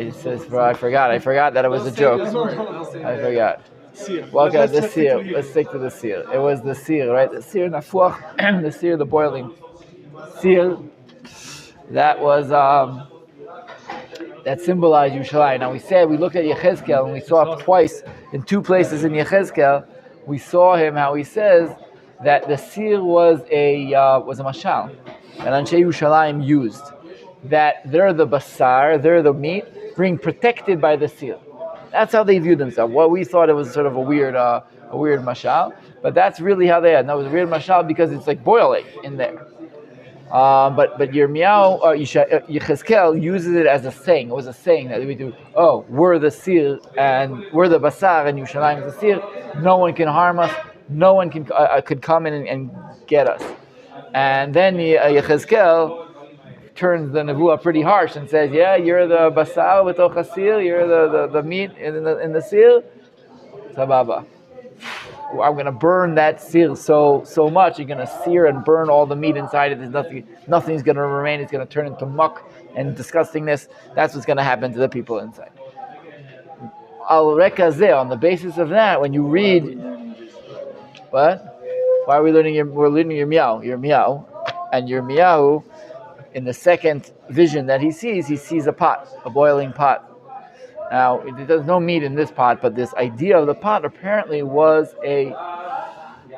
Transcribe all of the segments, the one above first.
It says, bro, I forgot that it was a joke. I forgot. Well, okay, the seer. Let's stick to the seer. It was the seer, right? The seer nafuach, the seer, the boiling seer. That was that symbolized Yerushalayim. Now we looked at Yechezkel and we saw twice in two places in Yechezkel. We saw him how he says that the seer was a mashal that Anshe Yerushalayim used. That they're the basar, they're the meat, being protected by the seer. That's how they viewed themselves. Well, we thought it was sort of a weird mashal, but that's really how they had. No, it was a weird mashal because it's like boiling in there. But Yirmeyahu, Yechezkel uses it as a saying. It was a saying that we do. Oh, we're the seer and we're the basar, and Yerushalayim is the seer. No one can harm us. No one can could come in and get us. And then Yechezkel turns the nevuah pretty harsh and says, "Yeah, you're the basar with ochasir. You're the meat in the seer. Sababa. I'm going to burn that seer so much. You're going to sear and burn all the meat inside it. There's nothing's going to remain. It's going to turn into muck and disgustingness. That's what's going to happen to the people inside." Al rekazeh, on the basis of that, when you read, what? Why are we learning? We're learning Yirmeyahu, and Yirmeyahu, in the second vision that he sees a pot, a boiling pot. Now, there's no meat in this pot, but this idea of the pot apparently was a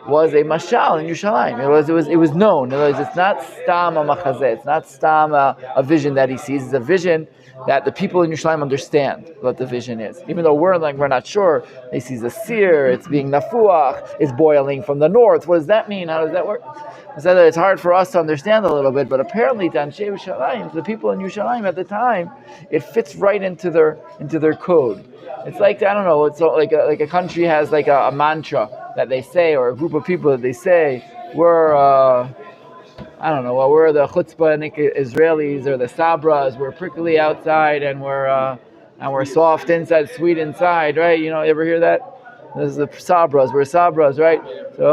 mashal in Yerushalayim. It was known. In other words, it's not stam a machazeh. It's not stam a vision that he sees. It's a vision that the people in Yerushalayim understand what the vision is. Even though we're not sure. They see the seer. It's being nafuach. It's boiling from the north. What does that mean? How does that work? So it's hard for us to understand a little bit, but apparently to Anshe Yerushalayim, the people in Yerushalayim at the time, it fits right into their code. It's like, I don't know, it's like a country has like a mantra that they say, or a group of people that they say, we're we're the chutzpahnik Israelis or the sabras, we're prickly outside and we're soft inside, sweet inside, right? You know, you ever hear that? This is the sabras. We're sabras, right? So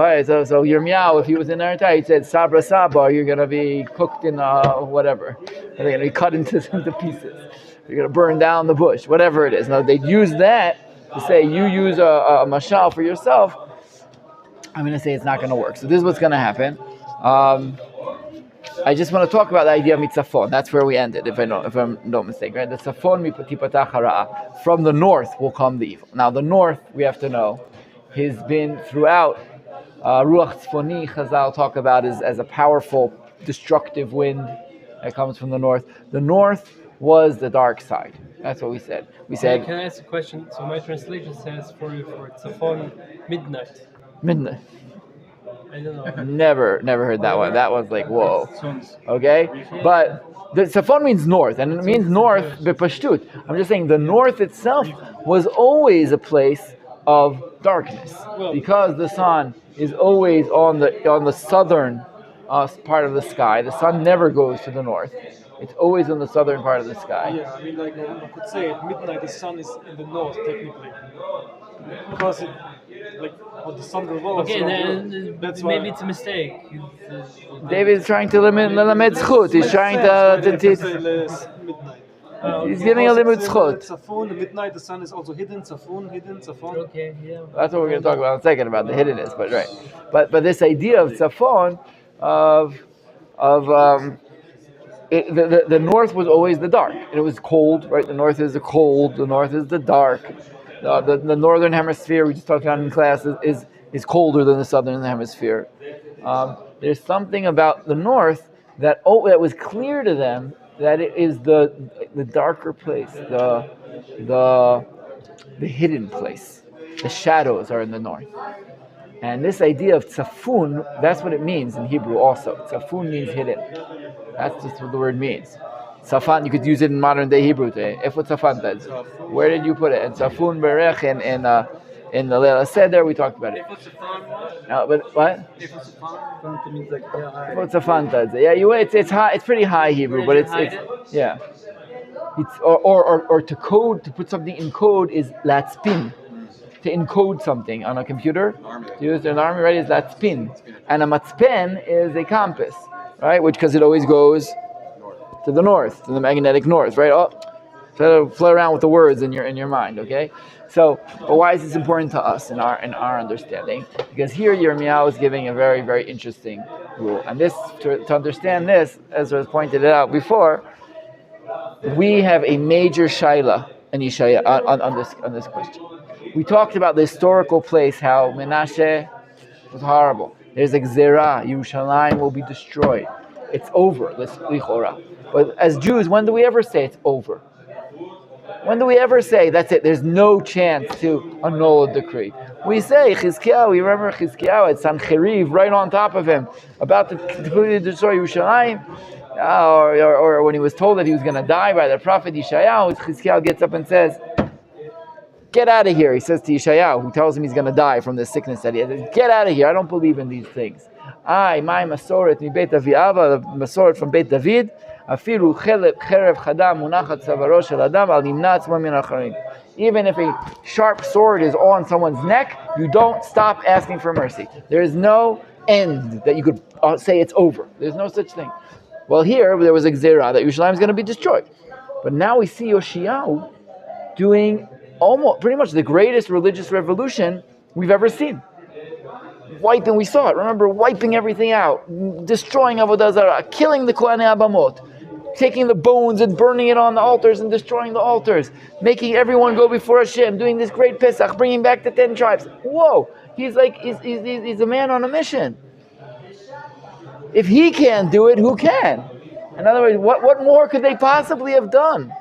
Yirmeyahu, if he was in our time, he said, "Sabra Saba, you're gonna be cooked in whatever. They're gonna be cut into pieces. You're gonna burn down the bush, whatever it is." Now they use that to say you use a mashal for yourself. I'm gonna say it's not gonna work. So this is what's gonna happen. I just want to talk about the idea of mitzafon. That's where we ended, if I'm not mistaken, right? The tzafon tipatach hara'ah. From the north will come the evil. Now, the north, we have to know, has been throughout. Ruach tzfoni, Chazal talk about as a powerful, destructive wind that comes from the north. The north was the dark side. That's what we said. We said. Can I ask a question? So my translation says for tzafon midnight. Midnight. I don't know. Never heard that one. That one's like, whoa. Okay? But the tzafon means north, and it means north b'pashtut. I'm just saying the north itself was always a place of darkness because the sun is always on the southern part of the sky. The sun never goes to the north. It's always on the southern part of the sky. Yeah, I mean, like I could say at midnight the sun is in the north technically, because the sun revolves. Okay, then maybe it's a mistake. David is trying to limit zchut. He's trying to teach. He's giving a limit zchut. Tzafon, midnight, the sun is also hidden. Tzafon. Okay, yeah. That's what we're going to talk about in a second, about the hiddenness. But right, but this idea of tzafon, the north was always the dark. It was cold, right? The north is the cold. The north is the dark. The northern hemisphere, we just talked about in class, is colder than the southern hemisphere. There's something about the north that was clear to them that it is the darker place, the hidden place. The shadows are in the north. And this idea of tzafun, that's what it means in Hebrew also. Tzafun means hidden. That's just what the word means. Tzafan, you could use it in modern day Hebrew today. Ifo tzafantad. Where did you put it? And tzafun berech in the Leila Seder, we talked about it. But what? Ifo tzafantad. Yeah, it's high. It's pretty high Hebrew, but it's yeah. It's or to code, to put something in code is latspin. To encode something on a computer, to use an army, right, is latspin. And a matzpen is a compass, right? Which, because it always goes to the north, to the magnetic north, right? play around with the words in your mind, okay? So, but why is this important to us in our understanding? Because here Yirmeyahu is giving a very, very interesting rule, and this to understand this, as was pointed out before, we have a major shaila in Yeshaya on this question. We talked about the historical place, how Menashe was horrible. There's a Gzerah, Yerushalayim will be destroyed. It's over, this lichora. But as Jews, when do we ever say it's over? When do we ever say, that's it, there's no chance to annul a decree? We say, Chizkiyahu, we remember Chizkiyahu at Sancheriv, right on top of him, about to completely destroy Yerushalayim, or when he was told that he was going to die by the prophet Yeshayahu, Chizkiyahu gets up and says, get out of here, he says to Yeshayahu, who tells him he's going to die from this sickness that he has. Get out of here, I don't believe in these things. My Masoret, mi Beit Aviava, the Masoret from Beit David, afilu cherev chadam munachat tzavaro shel adam al nimna atzmo min acharim. Even if a sharp sword is on someone's neck, you don't stop asking for mercy. There is no end that you could say it's over. There's no such thing. Well, here there was a gzerah that Yerushalayim is going to be destroyed. But now we see Yoshiyahu doing almost pretty much the greatest religious revolution we've ever seen. We saw it, remember, wiping everything out, destroying Avodah Zarah, killing the Kohanei Abamot, taking the bones and burning it on the altars and destroying the altars, making everyone go before Hashem, doing this great Pesach, bringing back the 10 tribes. Whoa, he's a man on a mission. If he can't do it, who can? In other words, what more could they possibly have done?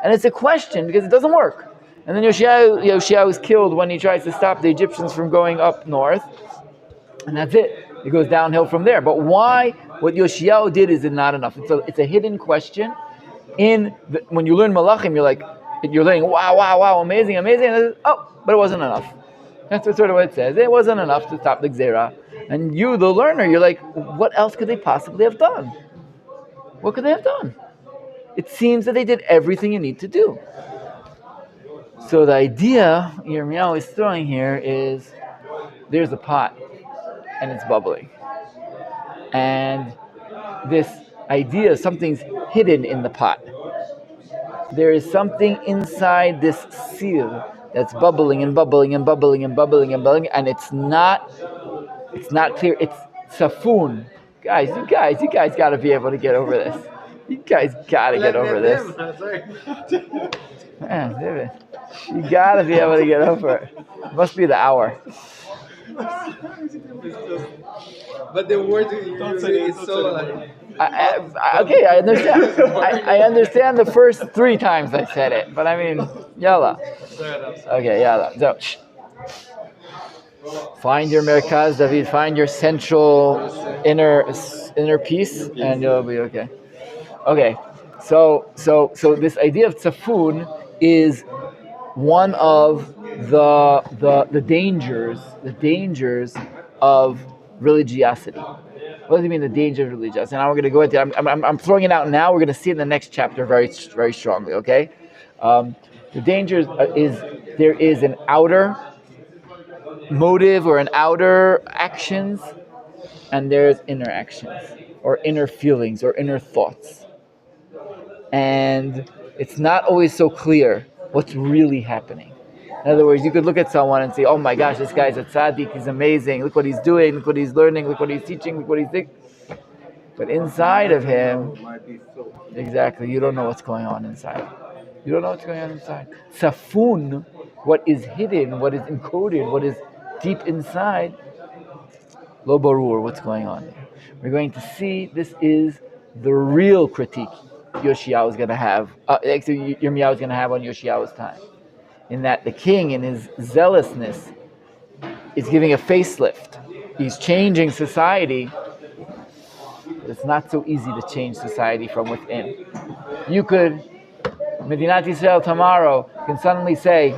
And it's a question because it doesn't work. And then Yoshiyahu is killed when he tries to stop the Egyptians from going up north. And that's it. It goes downhill from there. But why? What Yoshiyahu did is not enough. It's a hidden question. When you learn Malachim, you're learning, wow, amazing. And but it wasn't enough. That's sort of what it says. It wasn't enough to stop the Gzerah. And you, the learner, you're like, what else could they possibly have done? What could they have done? It seems that they did everything you need to do. So the idea Yirmeyahu is throwing here is, there's a pot and it's bubbling. And this idea, something's hidden in the pot. There is something inside this seal that's bubbling and bubbling and bubbling and bubbling and bubbling, and it's not clear. It's safun. Guys, you guys got to be able to get over this. You guys got to get over this. Man, David, you got to be able to get over it. It must be the hour. But the word you're using is so like... Okay, I understand. I understand the first 3 times I said it, but I mean, yalla. Okay, yalla. So, find your merkaz, David. Find your central inner peace, and you'll be okay. Okay, so this idea of tzafun is one of the dangers of religiosity. What does it mean, the danger of religiosity? And now we're going to go into it. I'm throwing it out now. We're going to see it in the next chapter very, very strongly, okay? The danger is there is an outer motive or an outer actions, and there's inner actions or inner feelings or inner thoughts. And it's not always so clear what's really happening. In other words, you could look at someone and say, oh my gosh, this guy's a tzaddik, he's amazing, look what he's doing, look what he's learning, look what he's teaching, look what he's doing. But inside of him, exactly, you don't know what's going on inside. You don't know what's going on inside. Safun, what is hidden, what is encoded, what is deep inside, lo barur, what's going on there. We're going to see this is the real critique Yoshiyahu is going to have, Yirmeyahu is going to have on Yoshiyahu's time. In that the king, in his zealousness, is giving a facelift. He's changing society. But it's not so easy to change society from within. You could, Medinat Yisrael tomorrow can suddenly say,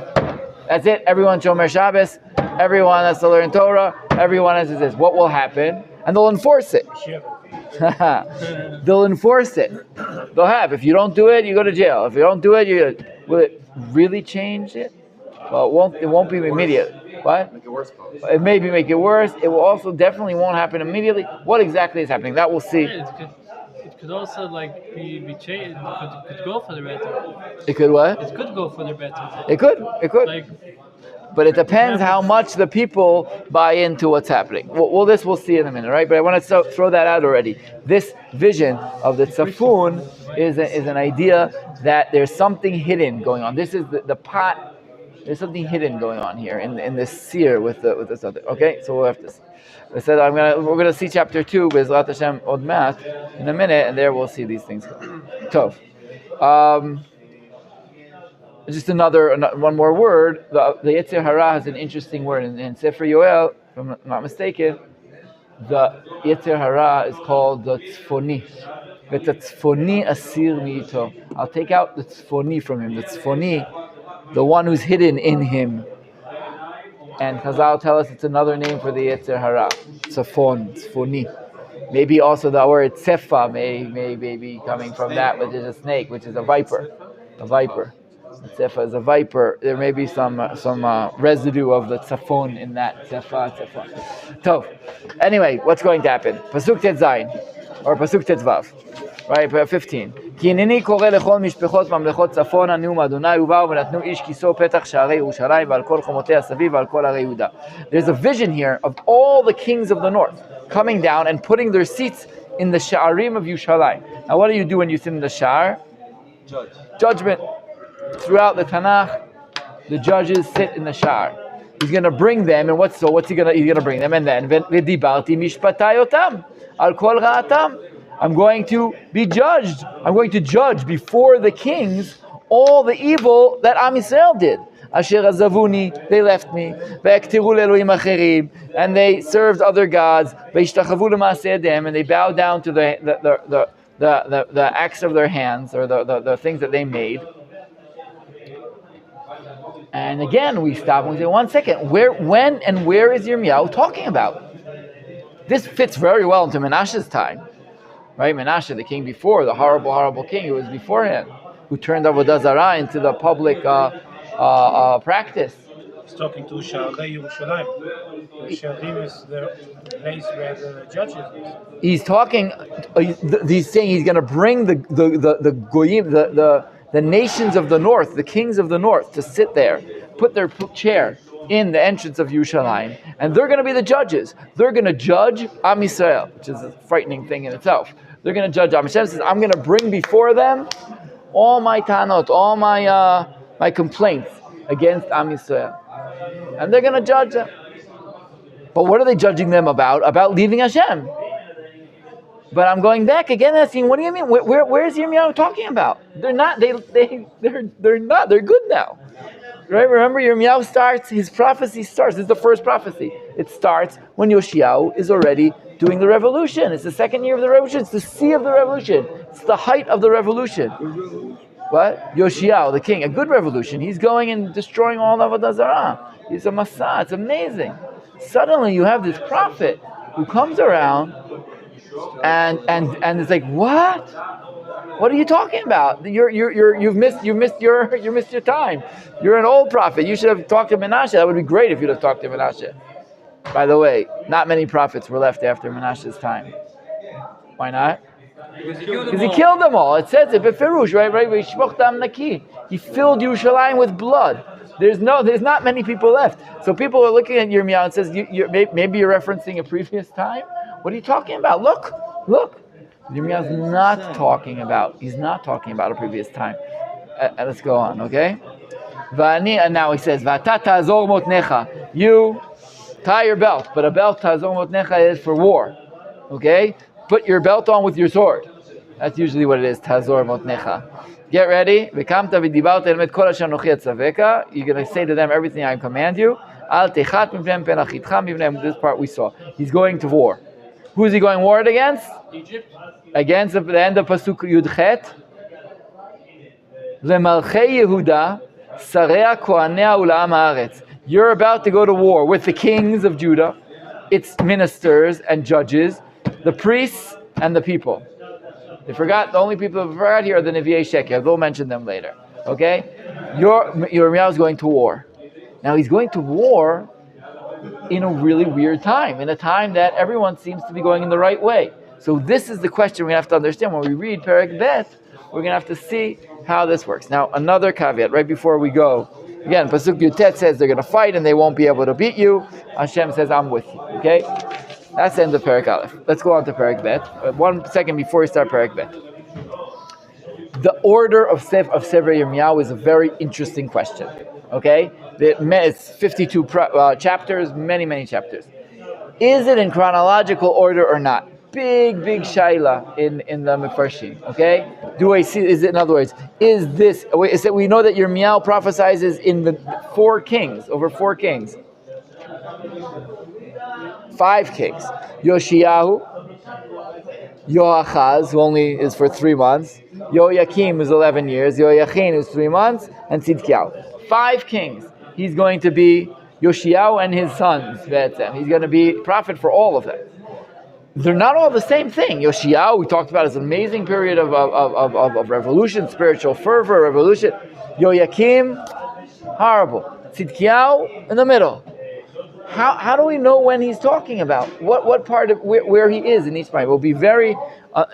that's it, everyone Shomer Shabbos, everyone has to learn Torah, everyone has to this. What will happen? And they'll enforce it. They'll enforce it. They'll have, if you don't do it, you go to jail. If you don't do it, will it really change it? Well, it won't be immediate. What? Make it worse. It maybe make it worse. It will also definitely won't happen immediately. What exactly is happening? That we'll see. It could also like be changed. Could go for the better. It could what? It could go for the better. It could. Like, But it depends how much the people buy into what's happening. Well, this we'll see in a minute, right? But I want to throw that out already. This vision of the tzafun is an idea that there's something hidden going on. This is the pot. There's something hidden going on here in this seer with this other. Okay, so we'll have to see. I said we're gonna see chapter 2 Bezrat Hashem Od Mat in a minute, and there we'll see these things. Tov. Just one more word. The Yetzer Hara has an interesting word in Sefer Yoel, if I'm not mistaken. The Yetzer Hara is called the Tzfoni. The Tzfoni asir mi'ito. I'll take out the Tzfoni from him. The Tzfoni, the one who's hidden in him. And Chazal tell us it's another name for the Yetzer Hara. Tzfoni. Maybe also the word Tsefa may be coming from that, which is a snake, which is a viper. A viper. Tsefa is a viper. There may be some residue of the tzafon in that tsefa. So, anyway, what's going to happen? Pasuk Tet Zayin, or Pasuk Tet Vav, right? 15. כי הנני קורא לכל משפחות ממלכות צפון הנאום אדוני ובאו ונתנו איש כיסו פתח שערי ירושלים ועל כל חומותיה סביב ועל כל ערי יהודה. There's a vision here of all the kings of the north coming down and putting their seats in the sha'arim of Yerushalayim. Now, what do you do when you sit in the sha'ar? Judgment. Throughout the Tanakh, the judges sit in the sha'ar. He's going to bring them, and he's going to bring them, and then v'dibarti mishpatayotam al kol ra'atam. I'm going to be judged. I'm going to judge before the kings all the evil that Am Yisrael did. Asher azavuni, they left me. Ve'ektiru le'elohim acherim, and they served other gods. Ve'ishtachavu l'maaseh yadayim, and they bowed down to the acts of their hands, or the things that they made. And again, we stop and we say, 1 second, when and where is Yirmeyahu talking about? This fits very well into Menashe's time, right? Menashe, the king before, the horrible, horrible king who was before him, who turned Avodah Zarah into the public practice. He's talking to Sha'arei Yerushalayim. Sha'arim is the place where the judges is. He's talking. He's saying he's going to bring the goyim, the nations of the north, the kings of the north, to sit there, put their chair in the entrance of Yerushalayim, and they're going to be the judges. They're going to judge Am Yisrael, which is a frightening thing in itself. They're going to judge Am Yisrael. Says, I'm going to bring before them all my tanot, all my complaints against Am Yisrael, and they're going to judge them. But what are they judging them about? About leaving Hashem. But I'm going back again asking, what do you mean? Where is Yirmeyahu talking about? They're not. They're not. They're good now, right? Remember, Yirmeyahu starts. His prophecy starts. This is the first prophecy. It starts when Yoshiyahu is already doing the revolution. It's the second year of the revolution. It's the sea of the revolution. It's the height of the revolution. What? Yoshiyahu, the king, a good revolution. He's going and destroying all of Avodah Zarah. He's a Masa. It's amazing. Suddenly, you have this prophet who comes around. And it's like, what? What are you talking about? You've missed your time. You're an old prophet. You should have talked to Menashe. That would be great if you'd have talked to Menashe. By the way, not many prophets were left after Menashe's time. Why not? Because he killed them all. It says it, Befirush, right? He filled Yerushalayim with blood. There's not many people left. So people are looking at Yirmeyahu and says, maybe you're referencing a previous time. What are you talking about? Look. Yirmeyahu's he's not talking about a previous time. Let's go on, okay? And now he says, V'ata ta'azor motnecha. You tie your belt, but a belt ta'azor motnecha is for war, okay? Put your belt on with your sword. That's usually what it is, ta'azor motnecha. Get ready. V'kamta v'dibarta elmet kol asher anochi atzaveka. You're going to say to them everything I command you. Al techat mivnem penachitcha mivnem. This part we saw. He's going to war. Who is he going war against? Egypt. Against the end of Pasuk Yudchet. Lemalchei Yehuda, Sarei Kohanei U'La'am Haaretz. You're about to go to war with the kings of Judah, its ministers and judges, the priests and the people. The only people who forgot here are the Nevi'ei Sheker. They'll mention them later. Okay? Yirmeyahu is going to war. Now he's going to war in a really weird time, in a time that everyone seems to be going in the right way. So this is the question we're going to have to understand when we read Perek Bet. We're going to have to see how this works. Now, another caveat right before we go. Again, Pasuk Yutet says they're going to fight and they won't be able to beat you. Hashem says, I'm with you. Okay? That's the end of Perek Aleph. Let's go on to Perek Bet. 1 second before we start Perek Bet. The order of Sefer Yirmeyahu is a very interesting question. Okay? It's 52 chapters, many chapters. Is it in chronological order or not? Big shaila in the Mefarshim. Okay? Do I see? Is it, in other words, is this? Is it? We know that Yirmeyahu prophesies in the 4 kings, over 4 kings, 5 kings. Yoshiyahu, Yoachaz, who only is for 3 months. Yoyakim is 11 years. Yoyachin is 3 months, and Tzidkiyahu. 5 kings. He's going to be Yoshiyahu and his sons. He's going to be prophet for all of them. They're not all the same thing. Yoshiyahu, we talked about, is an amazing period of revolution, spiritual fervor, revolution. Yoyakim, horrible. Tzidkiyahu, in the middle. How do we know when he's talking about? What part of where he is in each part? It will be very,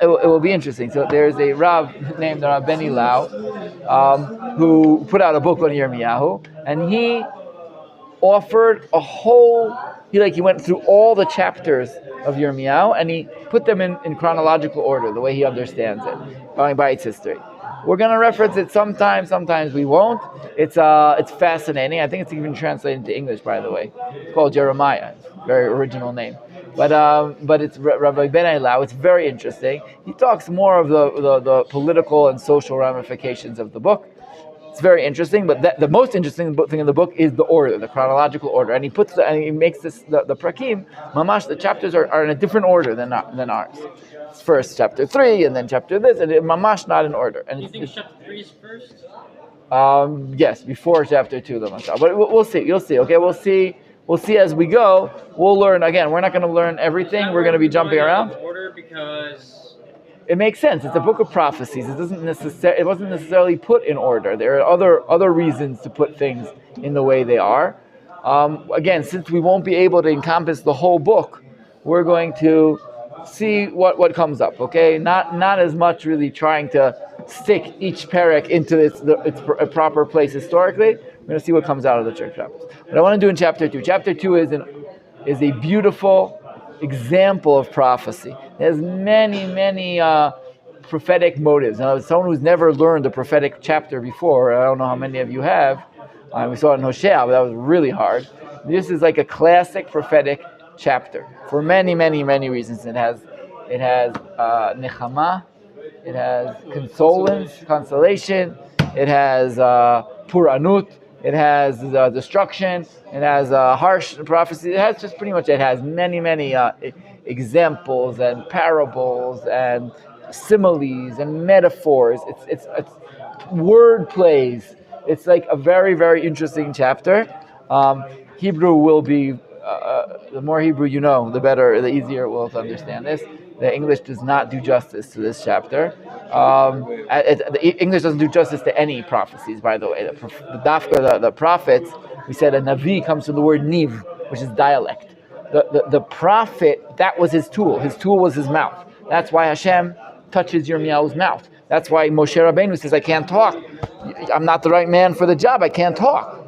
it will be interesting. So there's a Rav named Rav Beni Lau, who put out a book on Yirmeyahu, and he offered a whole. He went through all the chapters of Yirmeyahu and he put them in chronological order, the way he understands it, going by its history. We're going to reference it sometimes we won't. It's fascinating. I think it's even translated into English, by the way. It's called Jeremiah. It's a very original name. But it's Rabbi Ben Lau. It's very interesting. He talks more of the political and social ramifications of the book. It's very interesting, but the most interesting thing in the book is the order, the chronological order. And he makes this the prakim, mamash. The chapters are in a different order than ours. It's first chapter 3, and then chapter this, and mamash not in order. And you think chapter 3 is first? Yes, before chapter 2, the mashal. But we'll see. You'll see. Okay, we'll see. We'll see as we go. We'll learn again. We're not going to learn everything. We're going to be jumping around. Order because. It makes sense. It's a book of prophecies. It wasn't necessarily put in order. There are other reasons to put things in the way they are. Again, since we won't be able to encompass the whole book, we're going to see what comes up. Okay, not as much really trying to stick each perek into its proper place historically. We're going to see what comes out of the church chapters. What I want to do in chapter 2. Chapter 2 is a beautiful example of prophecy. There's many prophetic motives. Now, as someone who's never learned a prophetic chapter before, I don't know how many of you have. We saw it in Hosea, but that was really hard. This is like a classic prophetic chapter for many reasons. It has nechama, it has consolation, it has puranut, it has destruction, it has harsh prophecy. It has many examples and parables and similes and metaphors. It's word plays. It's like a very interesting chapter. Hebrew will be the more Hebrew you know, the better, the easier it will to understand this. The English does not do justice to this chapter. The English doesn't do justice to any prophecies, by the way. The prophets, we said a Navi comes from the word Niv, which is dialect. The prophet, that was his tool. His tool was his mouth. That's why Hashem touches Yirmeyahu's mouth. That's why Moshe Rabbeinu says, I can't talk. I'm not the right man for the job. I can't talk.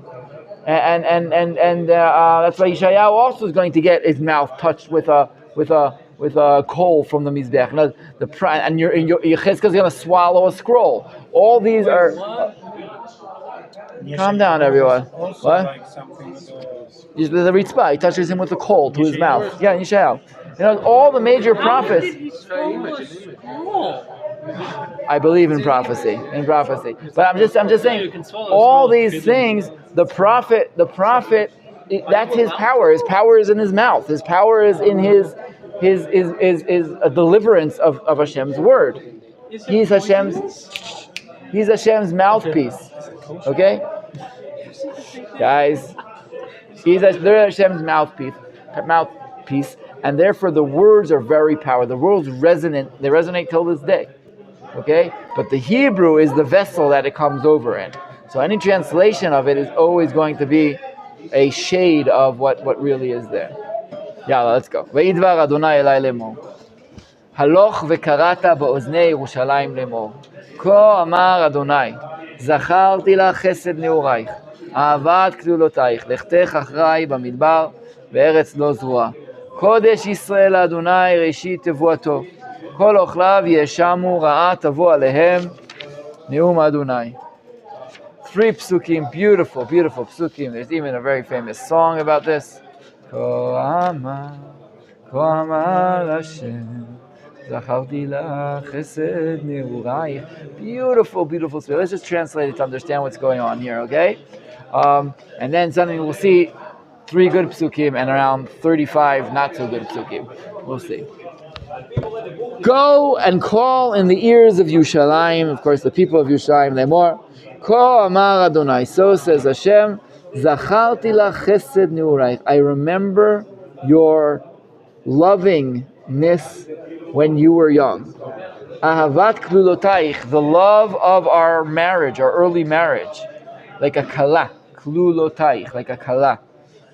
And that's why Yeshayahu also is going to get his mouth touched with a coal from the Mizbech. And Yechezkel is going to swallow a scroll. All these are. Calm down, everyone. Also what? Like something with The Ritzpah, he touches him with a coal to his mouth. Yeah, Yeshayahu. All the major prophets. I believe in prophecy. But I'm just saying, all these things, the prophet, that's his power. His power is in his mouth. His power is in his a deliverance of Hashem's word. He's Hashem's mouthpiece. Okay, guys, they're Hashem's mouthpiece, and therefore the words are very powerful. The words resonate. They resonate till this day. Okay, but the Hebrew is the vessel that it comes over in. So any translation of it is always going to be a shade of what really is there. Yeah, let's go. הלוך וקראת באוזני ירושלים לאמור. כה אמר אדוני, זכרתי לך חסד נעורייך, אהבת כלולותייך, לכתך אחריי במדבר, בארץ לא זרועה. קודש ישראל לאדוני ראשית תבואתו, כל אוכליו יאשמו רעה תבוא עליהם, נאום אדוני. 3 psukim, beautiful, beautiful psukim. There's even a very famous song about this. כה אמר Hashem, זכרתי לך חסד נעורייך. Beautiful, beautiful spirit. Let's just translate it to understand what's going on here, okay? And then suddenly we'll see 3 good psukim and around 35 not so good psukim. We'll see. Go and call in the ears of Yerushalayim, of course the people of Yerushalayim, Lemor. כה אמר Adonai, so says Hashem, Zacharti lach chesed neurayich. I remember your lovingness when you were young. Ahavat klulotayich, the love of our marriage, our early marriage, like a kala, klulotayich, like a kala,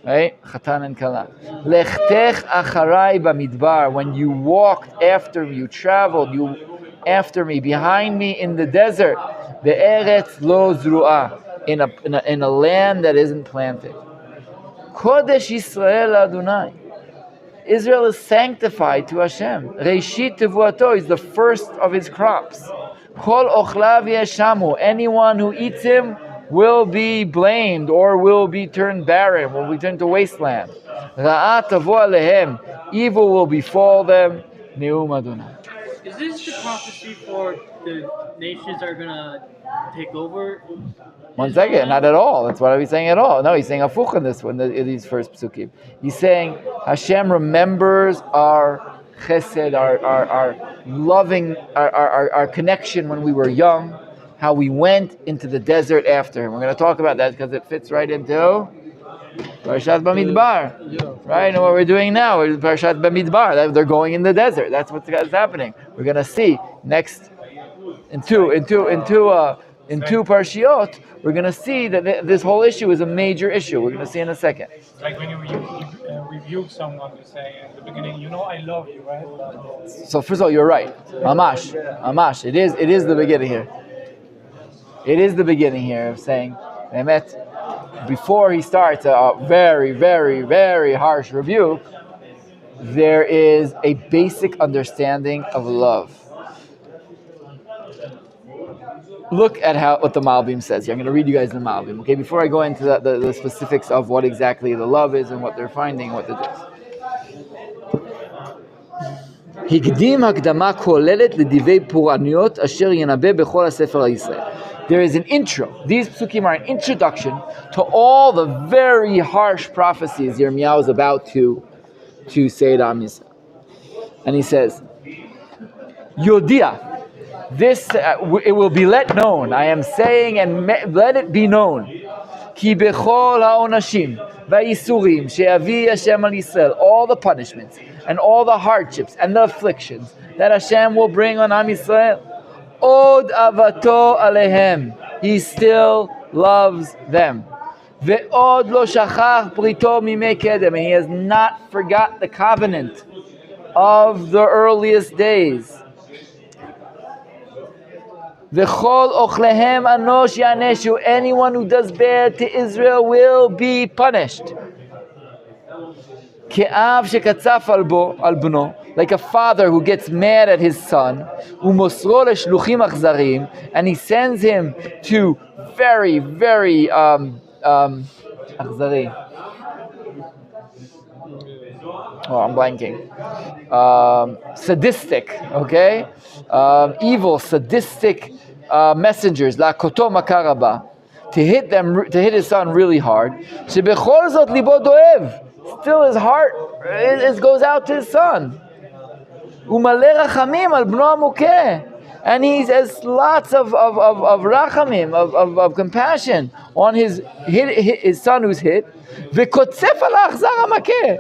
right? Chatan and kala. Lechtech acharai bamidbar, when you walked after me, you traveled, you after me, behind me in the desert. Be'eretz lo zru'ah, in a land that isn't planted. Kodesh Yisrael Adonai. Israel is sanctified to Hashem. Reishit tevuato is the first of his crops. Kol ochlav yeshamu. Anyone who eats him will be blamed or will be turned barren, will be turned to wasteland. Ra'ah tavo alehem. Evil will befall them. Neum Adonai. Is this the prophecy for the nations are going to take over? One second, not at all. That's what I was saying at all. No, he's saying afuch in this one, in these first psukim. He's saying Hashem remembers our chesed, our loving, our connection when we were young, how we went into the desert after him. We're going to talk about that because it fits right into Parashat Bamidbar, right? And what we're doing now is Parashat Bamidbar. They're going in the desert. That's what's happening. We're going to see next in two parshiot. We're going to see that this whole issue is a major issue. We're going to see in a second. It's like when you rebuke someone, you say in the beginning, I love you, right? So first of all, you're right. Amash. It is the beginning here. It is the beginning here of saying, Emet. Before he starts a very, very, very harsh rebuke, there is a basic understanding of love. Look at what the Malbim says here. I'm going to read you guys the Malbim. Okay, before I go into the specifics of what exactly the love is and what they're finding, what it is. הקדים הקדמה כוללת לדברי פורעניות אשר ינבא בכל הספר הישראל. There is an intro. These psukim are an introduction to all the very harsh prophecies Yirmeyahu is about to say to Am Yisrael. And he says, Yodia, this it will be let known. I am saying, and let it be known. Ki bechol haonashim va'isurim she'avi Hashem al Yisrael, all the punishments and all the hardships and the afflictions that Hashem will bring on Am Yisrael. Od avato alehem, he still loves them. Ve'od lo shachach brito mimei kedem, and he has not forgot the covenant of the earliest days. V'chol ochlehem anosh yaneshu, anyone who does bad to Israel will be punished. Ke'av shekatzaf al bno, like a father who gets mad at his son, umosro leshluchim achzarim, and he sends him to very, very achzari. Oh, I'm blanking. Sadistic, okay? Evil, sadistic messengers, la koto makaraba, to hit his son really hard. Shebechol zot libo doev, still his heart it goes out to his son. Umaleh rachamim al bno amukeh, and he has lots of rachamim, of compassion on his son who's hit. V'kotzef al achzar hamakeh,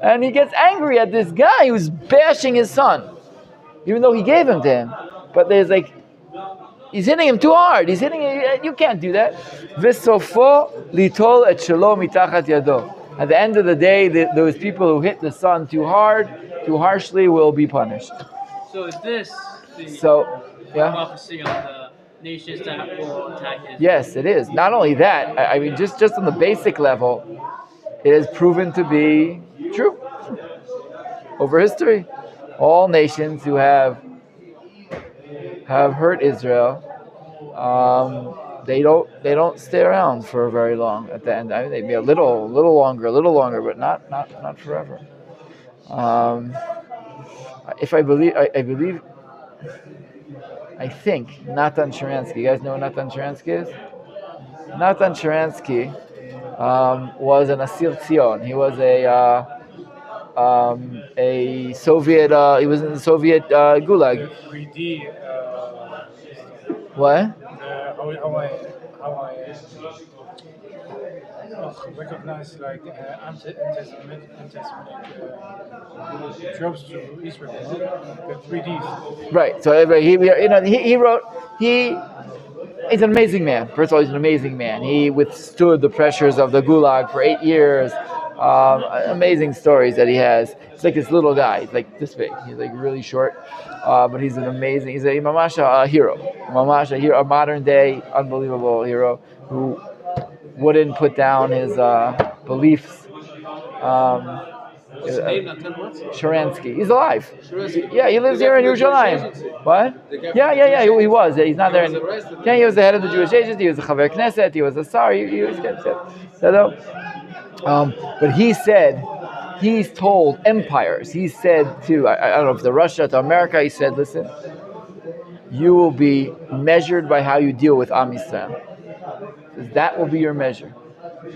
and he gets angry at this guy who's bashing his son, even though he gave him to him. But there's he's hitting him too hard. He's hitting him. You can't do that. V'sofo litol et shelo mitachat yado. At the end of the day, those people who hit the son too hard, too harshly, will be punished. So is this the So, yeah. prophecy on the nations that will attack Israel? Yes, it is. Not only that, I mean, just on the basic level, it has proven to be true over history. All nations who have hurt Israel, they don't stay around for very long. At the end, I mean, maybe a little longer, but not forever. If I think Natan Sharansky. You guys know what Natan Sharansky is? Natan Sharansky was an Asir Tzion. He was a Soviet. He was in the Soviet Gulag. 3D. What? How I recognize like anti-Semitic tropes to Israel. No? The 3Ds. Right. So he wrote. He's an amazing man. First of all, he's an amazing man. He withstood the pressures of the Gulag for 8 years. Amazing stories that he has. He's like this little guy. He's like this big. He's like really short, but he's an amazing. He's a Mamasha hero. Mamasha hero, a modern day unbelievable hero who wouldn't put down his beliefs. What's his name? Sharansky. He's alive. Sharansky. Yeah, he lives The here in guy from the Jewish Yerushalayim. Agency. What? The guy from Yeah. the Jewish He was. He's not there. He was arrested. Yeah, he was the head of the Jewish agency. He was a Chaver Knesset. He was a Sar. He was good. But he said, he's told empires. He said to, I don't know if to Russia, to America, he said, listen, you will be measured by how you deal with Am Yisrael. That will be your measure.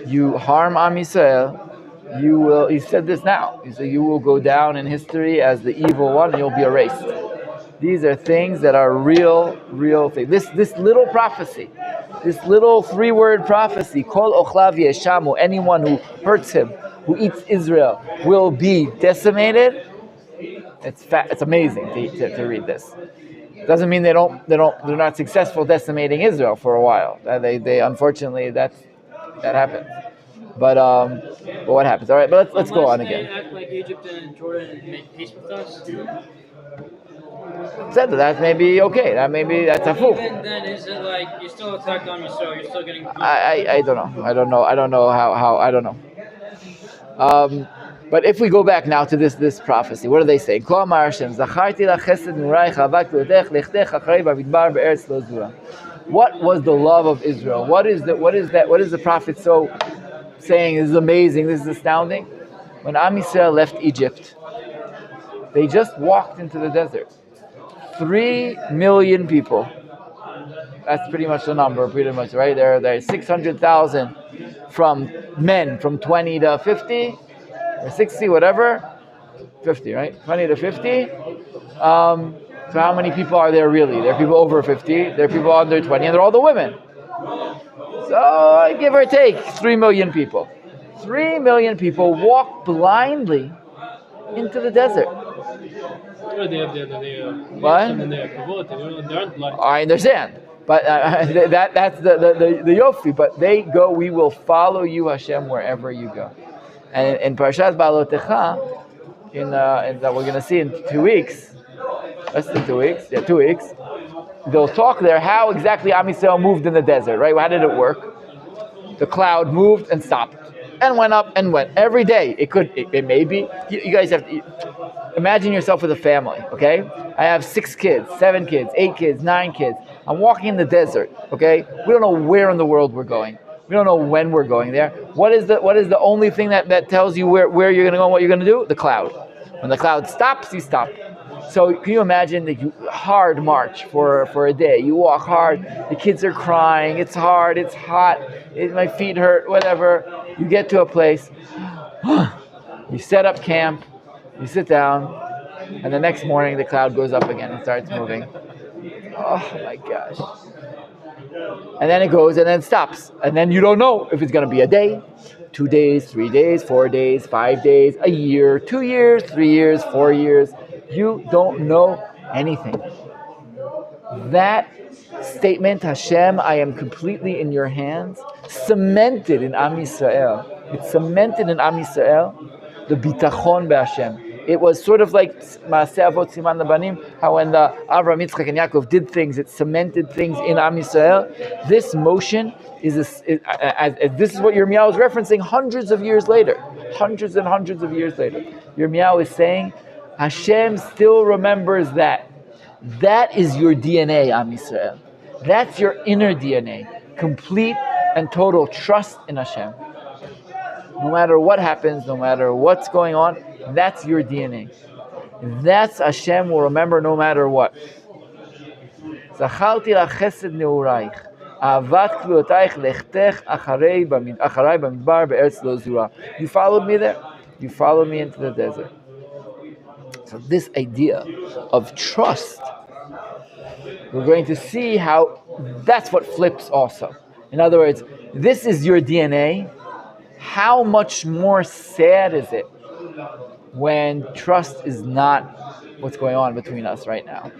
You harm Am Yisrael, you will, he said this now, he said you will go down in history as the evil one and you'll be erased. These are things that are real things. This little prophecy, this little 3-word prophecy, Kol Ochlav Yeshamu, anyone who hurts him, who eats Israel, will be decimated. It's amazing to read this. Doesn't mean they're not successful decimating Israel for a while. They unfortunately that happens. But what happens? All right, but let's go on again. Act like Egypt and Jordan and make peace with us. Said that maybe okay. That's a fool. Even then, is it like you still attacked on yourself? You're still getting. I don't know. I don't know how. I don't know. But if we go back now to this prophecy, what do they say? What was the love of Israel? What is the prophet so saying? This is amazing. This is astounding. When Am Yisrael left Egypt, they just walked into the desert. 3 million people. That's pretty much the number, pretty much, right? There are 600,000 from men from 20 to 50, or 60, whatever. 50, right? 20 to 50. So how many people are there really? There are people over 50, there are people under 20, and they're all the women. So give or take, 3 million people. 3 million people walk blindly into the desert. What? I understand, but that's the yofi. But they go. We will follow you, Hashem, wherever you go. And in Parashat Balotecha, in that we're going to see in 2 weeks, less than 2 weeks, 2 weeks, they'll talk there how exactly Am Yisrael moved in the desert. Right? How did it work? The cloud moved and stopped, and went up and went every day. It may be. You guys have to. Imagine yourself with a family, okay? I have 6 kids, 7 kids, 8 kids, 9 kids. I'm walking in the desert, okay? We don't know where in the world we're going. We don't know when we're going there. What is the only thing that tells you where you're going to go and what you're going to do? The cloud. When the cloud stops, you stop. So can you imagine the hard march for a day? You walk hard, the kids are crying, it's hard, it's hot, my feet hurt, whatever. You get to a place, you set up camp, you sit down, and the next morning the cloud goes up again and starts moving. Oh my gosh. And then it goes and then stops. And then you don't know if it's going to be a day, 2 days, 3 days, 4 days, 5 days, a year, 2 years, 3 years, 4 years. You don't know anything. That statement, Hashem, I am completely in your hands, cemented in Am Yisrael. It's cemented in Am Yisrael, the bitachon be'Hashem. It was sort of like Maaseh Avot Siman Labanim, how when the Avraham, Yitzchak, and Yaakov did things, it cemented things in Am Yisrael. This motion is this is what Yirmeyahu is referencing hundreds of years later. Hundreds and hundreds of years later. Yirmeyahu is saying, Hashem still remembers that. That is your DNA, Am Yisrael. That's your inner DNA. Complete and total trust in Hashem. No matter what happens, no matter what's going on, that's your DNA. That's Hashem will remember no matter what. Zacharti la chesed neuraich, ahavat kliyotayich lechtech acharei bamidbar be'eretz lo zura. You followed me there. You followed me into the desert. So this idea of trust, we're going to see how that's what flips also. In other words, this is your DNA. How much more sad is it when trust is not what's going on between us right now?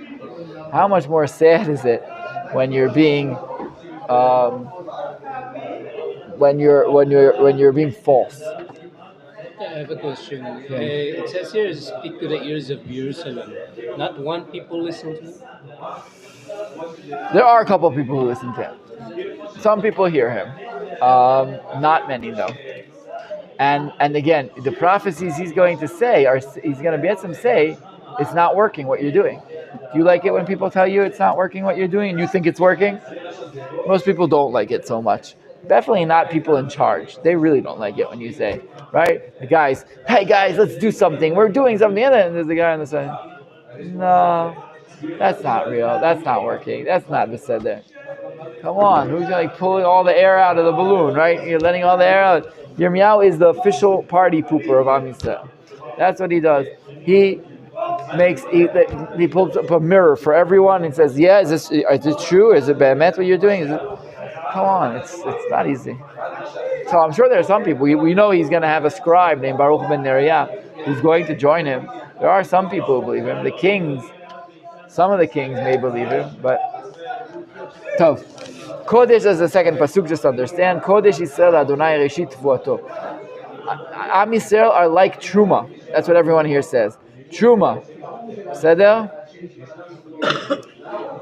How much more sad is it when you're being when you're being false? I have a question. It says here, speak to the ears of Jerusalem. Not one people listen to him? There are a couple of people who listen to him. Some people hear him. Not many, though. And again, the prophecies he's going to say, he's going to B'etzem say, it's not working what you're doing. Do you like it when people tell you it's not working what you're doing and you think it's working? Most people don't like it so much. Definitely not people in charge. They really don't like it when you say, right? The guys, hey guys, let's do something. We're doing something. And there's the guy on the side. No, that's not real. That's not working. That's not the Sefer. Come on, who's like pulling all the air out of the balloon, right? You're letting all the air out. Yirmeyahu is the official party pooper of Am Yisrael. That's what he does. He pulls up a mirror for everyone and says, "Yeah, is this true? Is it be'emet what you're doing? Come on, it's not easy." So I'm sure there are some people. We know he's going to have a scribe named Baruch ben Neriah who's going to join him. There are some people who believe him. Some of the kings may believe him, but Tov. Kodesh is the second pasuk, just understand. Kodesh Yisrael Adonai Reshit Tvuato. Am Yisrael are like Truma. That's what everyone here says. Truma. Seder?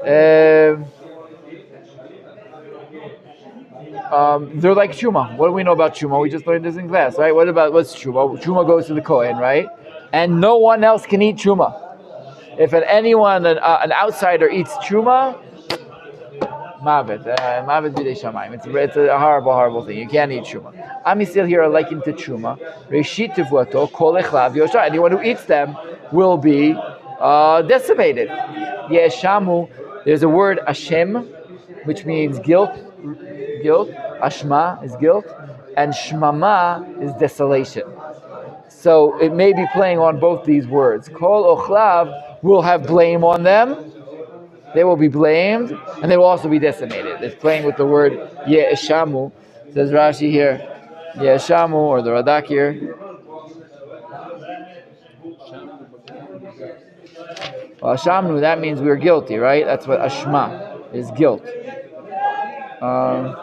They're like Truma. What do we know about Truma? We just learned this in class, right? What's Truma? Truma goes to the Kohen, right? And no one else can eat Truma. If an outsider eats Truma, Mavet b'dei shamayim. It's a horrible, horrible thing. You can't eat Truma. Am Yisrael here are likened to Truma. Reshit Tvuato, kol echlav yosha. Anyone who eats them will be decimated. Yeshamu. There's a word Hashem, which means guilt. Ashma is guilt, and Shmama is desolation. So it may be playing on both these words. Kol ochlav will have blame on them. They will be blamed, and they will also be decimated. It's playing with the word Ye'eshamu. Says Rashi here, Ye'eshamu, or the Radak here. Well, Ashamnu, that means we're guilty, right? That's what Ashma is, guilt. I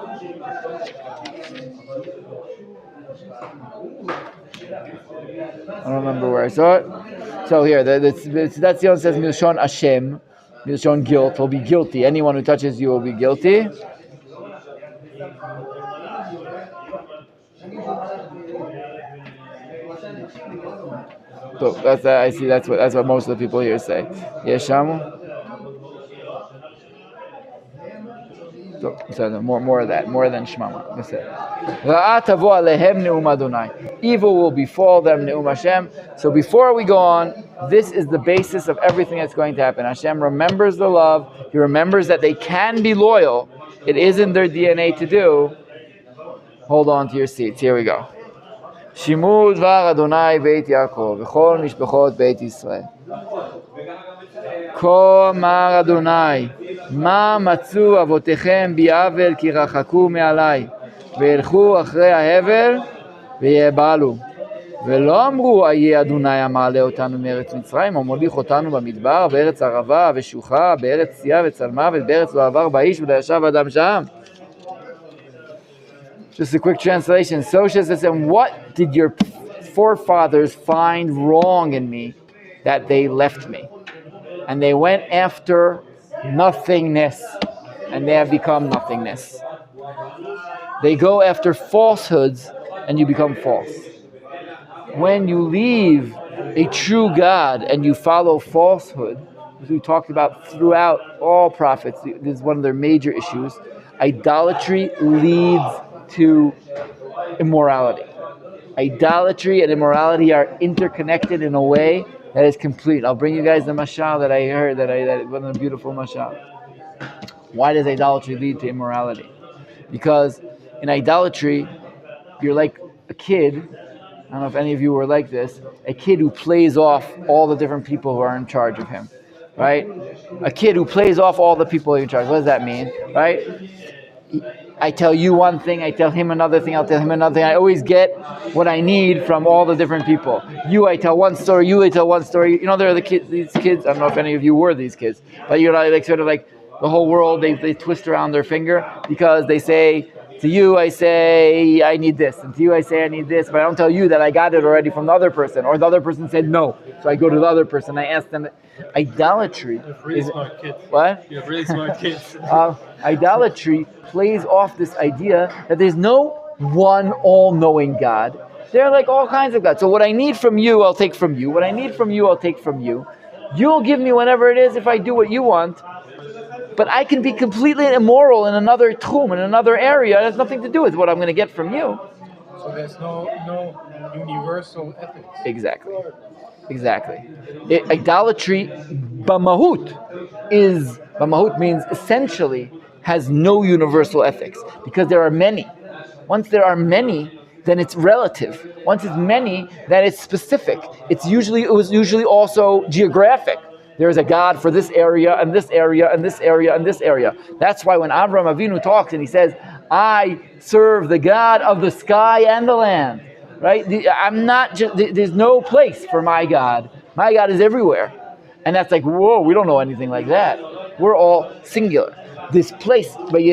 don't remember where I saw it. So here, that's the one says Machon Hashem. Machon guilt will be guilty. Anyone who touches you will be guilty. So I see. That's what most of the people here say. Yeshamu. So more of that, more than Shmama. That's it. Evil will befall them, Ne'um Hashem. So before we go on, this is the basis of everything that's going to happen. Hashem remembers the love. He remembers that they can be loyal. It is in their DNA to do. Hold on to your seats. Here we go. Shimu dvar Adonai Beit Yaakov v'chol mishpachot Beit Yisrael. כה אמר אדוני, מה מצאו אבותיכם בעוול כי רחקו מעלי, וילכו אחרי ההבל ויבהלו. ולא אמרו, איה אדוני המעלה אותנו מארץ מצרים, ומוליך אותנו במדבר, בארץ ערבה ושוחה, בארץ צייה וצלמה, ובארץ לא עבר באיש ולא ישב אדם שם. Just a quick translation. So says, and what did your forefathers find wrong in me that they left me. And they went after nothingness, and they have become nothingness. They go after falsehoods, and you become false. When you leave a true God and you follow falsehood, as we talked about throughout all prophets, this is one of their major issues, idolatry leads to immorality. Idolatry and immorality are interconnected in a way that is complete. I'll bring you guys the Machel that I heard, that one of the beautiful Machel. Why does idolatry lead to immorality? Because in idolatry, you're like a kid. I don't know if any of you were like this. A kid who plays off all the different people who are in charge of him, right? A kid who plays off all the people in charge. What does that mean, right? I tell you one thing, I tell him another thing, I'll tell him another thing. I always get what I need from all the different people. You, I tell one story, you, I tell one story. You know, there are these kids, I don't know if any of you were these kids, but you're like sort of like the whole world, they twist around their finger because they say, to you I say I need this, and to you I say I need this, but I don't tell you that I got it already from the other person, or the other person said no, so I go to the other person, I ask them. Idolatry. You have really smart kids. What? You have really smart kids. Idolatry plays off this idea that there's no one all-knowing God. There are like all kinds of gods. So what I need from you, I'll take from you. What I need from you, I'll take from you. You'll give me whatever it is if I do what you want. But I can be completely immoral in another tchum, in another area. It has nothing to do with what I'm going to get from you. So there's no universal ethics. Exactly. Idolatry, bamahut means essentially has no universal ethics because there are many. Once there are many, then it's relative. Once it's many, then it's specific. It was usually also geographic. There's a God for this area and this area and this area and this area. That's why when Avraham Avinu talks and he says, I serve the God of the sky and the land, right? There's no place for my God. My God is everywhere. And that's like, whoa, we don't know anything like that. We're all singular. This place, they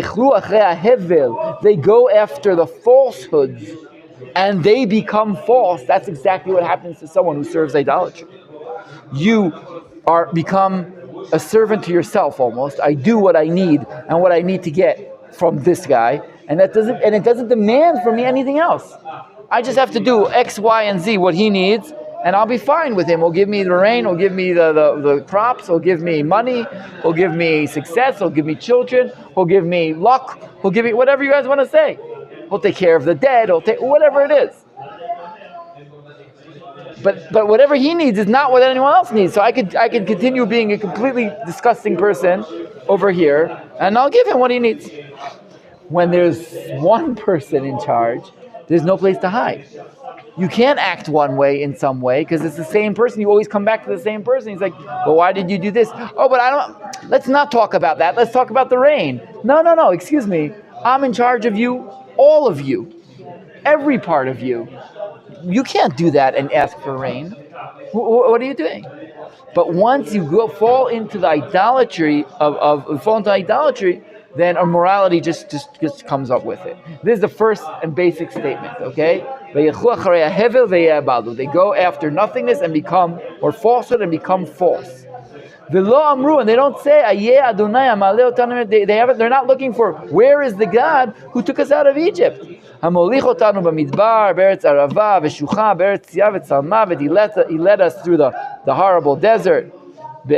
go after the falsehoods and they become false. That's exactly what happens to someone who serves idolatry. You become a servant to yourself almost. I do what I need and what I need to get from this guy, and it doesn't demand from me anything else. I just have to do X, Y, and Z what he needs, and I'll be fine with him. He'll give me the rain, he'll give me the crops, he'll give me money, he'll give me success, he'll give me children, he'll give me luck, he'll give me whatever you guys want to say. He'll take care of the dead, he'll take whatever it is. But whatever he needs is not what anyone else needs. So I can continue being a completely disgusting person over here, and I'll give him what he needs. When there's one person in charge, there's no place to hide. You can't act one way in some way because it's the same person. You always come back to the same person. He's like, well, why did you do this? Oh, but let's not talk about that. Let's talk about the rain. No, excuse me. I'm in charge of you, all of you, every part of you. You can't do that and ask for rain. What are you doing? But once you fall into the idolatry then immorality just comes up with it. This is the first and basic statement, okay? They go after nothingness and become, or falsehood and become false. And they don't say, they're not looking for, where is the God who took us out of Egypt? He led us through the horrible desert, in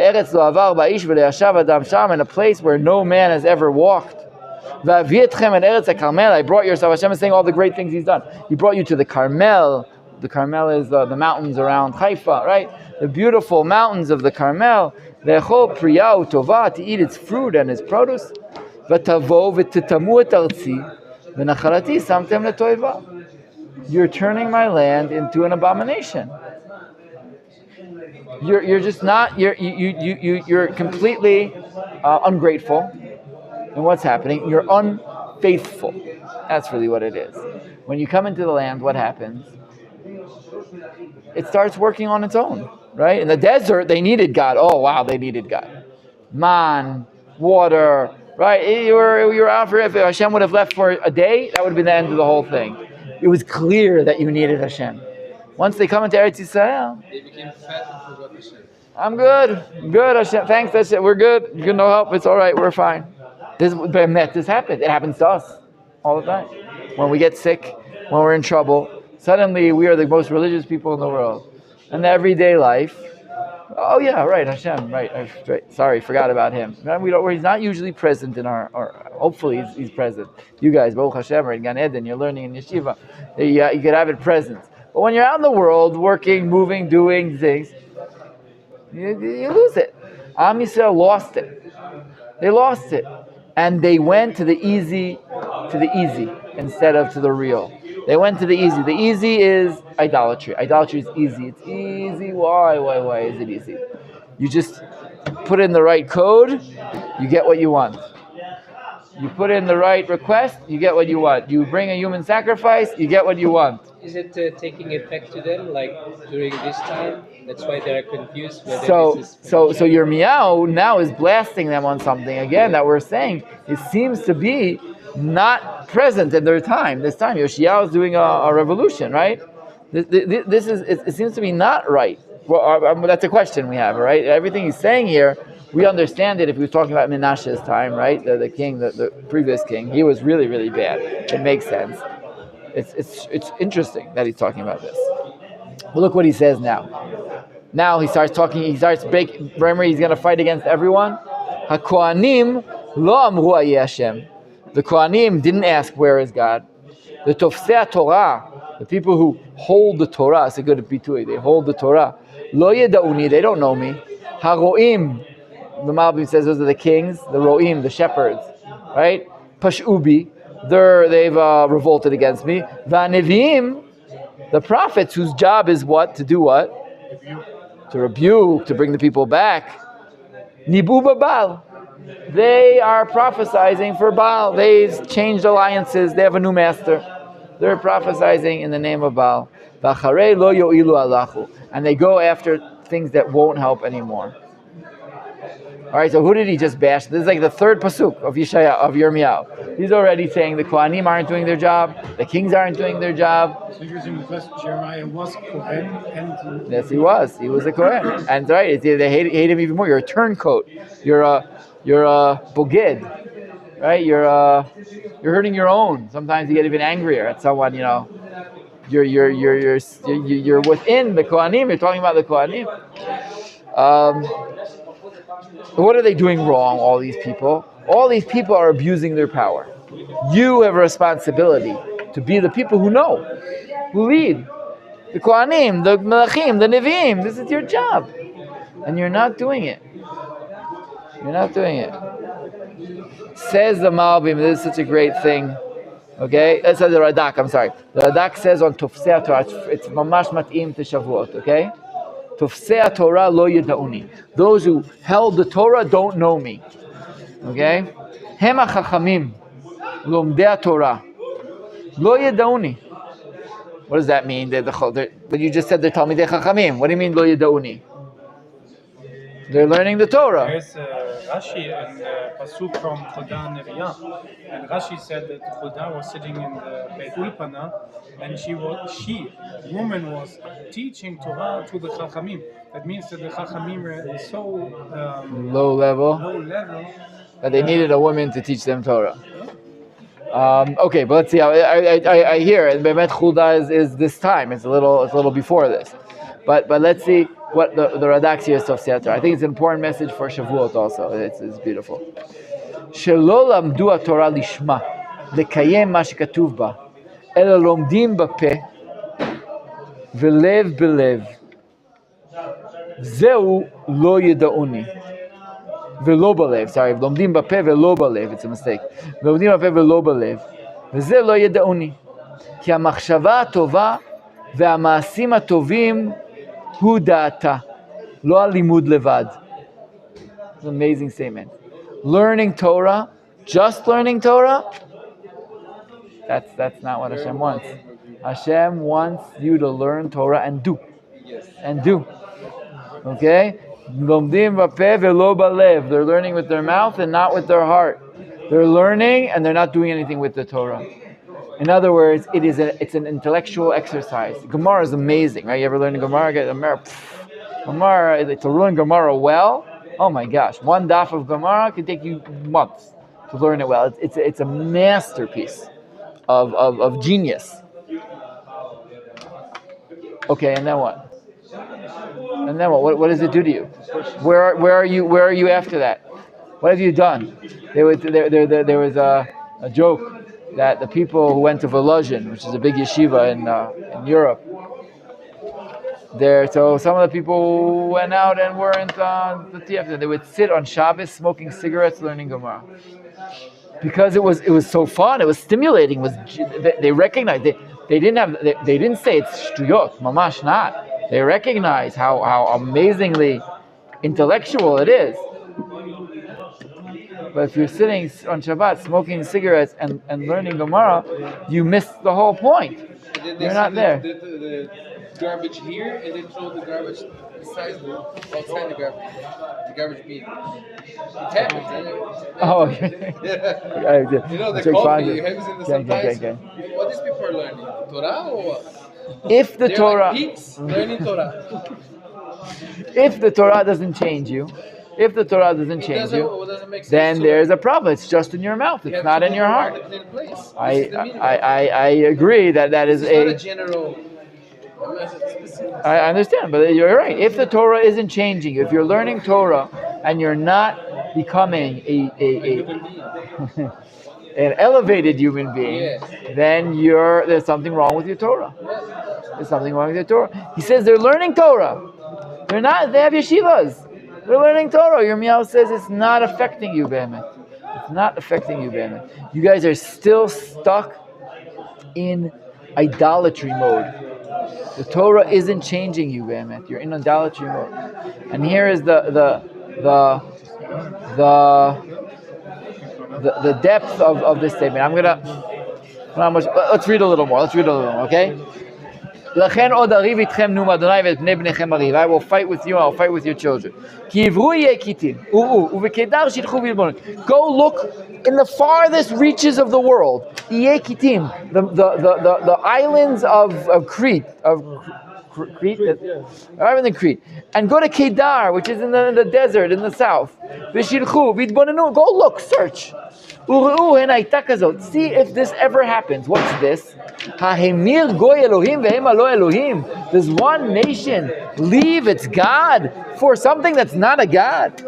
a place where no man has ever walked. I brought you, Hashem is saying all the great things He's done. He brought you to the Carmel. The Carmel is the mountains around Haifa, right? The beautiful mountains of the Carmel. To eat its fruit and its produce. You're turning my land into an abomination. You're just not. You're completely ungrateful. And what's happening? You're unfaithful. That's really what it is. When you come into the land, what happens? It starts working on its own, right? In the desert, they needed God. Oh wow, they needed God. Man, water, right? You were out for, if Hashem would have left for a day, that would have been the end of the whole thing. It was clear that you needed Hashem. Once they come into Eretz Yisrael, They became fat and forgot Hashem. I'm good. Good, Hashem. Thanks, Hashem. We're good. You can no help. It's all right. We're fine. This happens. It happens to us all the time. When we get sick, when we're in trouble, suddenly we are the most religious people in the world. In everyday life, oh yeah, right, Hashem, right. Sorry, forgot about him. He's not usually present in or hopefully he's present. You guys, Baruch Hashem, are in Gan Eden, you're learning in yeshiva. You could have it present. But when you're out in the world, working, moving, doing things, you lose it. Am Yisrael lost it. They lost it. And they went to the easy instead of to the real. They went to the easy. The easy is idolatry. Idolatry is easy. It's easy. Why is it easy? You just put in the right code, you get what you want. You put in the right request, you get what you want. You bring a human sacrifice, you get what you want. Is it taking effect to them, like during this time? That's why they're confused. So Yirmeyahu now is blasting them on something again that we're saying. It seems to be not present in their time. This time, Yoshiyahu is doing a revolution, right? It seems to be not right. Well, that's a question we have, right? Everything he's saying here, we understand it if he was talking about Menashe's time, right? The king, the previous king, he was really, really bad. It makes sense. It's interesting that he's talking about this. Well, look what he says now. Now he starts talking. Remember, he's going to fight against everyone. HaKohanim lo amru ayeh Hashem. The Kohanim didn't ask where is God. The Tofsei Torah, the people who hold the Torah, it's a good bitui. They hold the Torah. Lo yedauni, they don't know me. HaRoim, the Malbim says those are the kings, the Roim, the shepherds, right? Pashubi, they've revolted against me. Va'neviim, the prophets whose job is what? To do what? To rebuke, to bring the people back. Nibu Baal. They are prophesizing for Baal. They've changed alliances. They have a new master. They're prophesizing in the name of Baal. V'acharei lo yo'ilu alachu. And they go after things that won't help anymore. All right, so who did he just bash? This is like the third pasuk of Yirmeyahu. He's already saying the Kohanim aren't doing their job, the kings aren't doing their job. So you're saying because Jeremiah was Kohen and... Yes, he was. He was a Kohen. And right, they hate him even more. You're a turncoat. You're a boged. Right? You're hurting your own. Sometimes you get even angrier at someone, You're within the Kohanim. You're talking about the Kohanim. What are they doing wrong, all these people? All these people are abusing their power. You have a responsibility to be the people who know, who lead. The Kohanim, the Melachim, the Nevi'im. This is your job. And you're not doing it. You're not doing it. Says the Malbim, this is such a great thing. Okay? It says the Radak, I'm sorry. The Radak says on Tofsei Torah, it's mamash mat'im to Shavuot, okay? Tofsei Torah lo yeda'uni. Those who held the Torah don't know me. Okay? Hema chachamim, lomdei Torah, lo yeda'uni. What does that mean? But you just said they're Talmidei Chachamim. What do you mean lo yeda'uni? They're learning the Torah. There's Rashi and pasuk from Chodah Nevi'ah, and Rashi said that Chodah was sitting in the Beit Ulpana, and woman was teaching Torah to the Chachamim. That means that the Chachamim were so low level that they needed a woman to teach them Torah. Okay, but let's see how I hear it. Bemet Chodah is this time. It's a little before this, but let's see what the Radak here is Tofsei Torah. I think it's an important message for Shavuot also. It's beautiful. Shelo lamdu Torah lishma lekayem ma shekatuv ba ela lomdim bapeh velev belev zeu lo yedauni velo belev. Sorry, lomdim bapeh velo belev. It's a mistake. Lomdim bapeh velo belev veze lo yedauni ki hamachshava tova ve'amaasim hatovim hu da'ata lo alimud levad. It's an amazing statement. Learning Torah, just learning Torah, that's not what Hashem wants. Hashem wants you to learn Torah and do. And do. Okay? Lomdim bapeh velo balev. They're learning with their mouth and not with their heart. They're learning and they're not doing anything with the Torah. In other words, it's an intellectual exercise. Gemara is amazing, right? You ever learn Gemara? Gemara, to learn Gemara well, oh my gosh, one daf of Gemara can take you months to learn it well. It's a masterpiece of genius. Okay, and then what? And then what? What does it do to you? Where are you after that? What have you done? There was a joke that the people who went to Volozhin, which is a big yeshiva in Europe, so some of the people went out and weren't on the TF. They would sit on Shabbos smoking cigarettes, learning Gemara, because it was so fun. It was stimulating. They recognized they didn't say it's shtuyot, mamash not. They recognize how amazingly intellectual it is. But if you're sitting on Shabbat smoking cigarettes and learning Gemara, you miss the whole point. You're not there. The garbage here, and then throw the garbage outside the garbage bin. It happens. Oh, yeah. You know the coffee, you have it in the sometimes. Okay. What these people are learning? Torah or what? If the Torah, like pigs learning Torah. If the Torah doesn't change you, then there's a problem. It's just in your mouth. It's not in your heart. I agree that is not a general. I understand, but you're right. If the Torah isn't changing you, if you're learning Torah and you're not becoming an elevated human being, then there's something wrong with your Torah. There's something wrong with your Torah. He says they're learning Torah. They have yeshivas. They're learning Torah. Yirmeyahu says it's not affecting you, Be'emet. It's not affecting you, Be'emet. You guys are still stuck in idolatry mode. The Torah isn't changing you, Be'emet. You're in idolatry mode. And here is the depth of this statement. Let's read a little more, okay? I will fight with you, I'll fight with your children. Go look in the farthest reaches of the world. The islands of Crete, Crete, and go to Kedar, which is in the desert in the south. Go look, search. See if this ever happens. What's this? Does one nation leave its God for something that's not a God?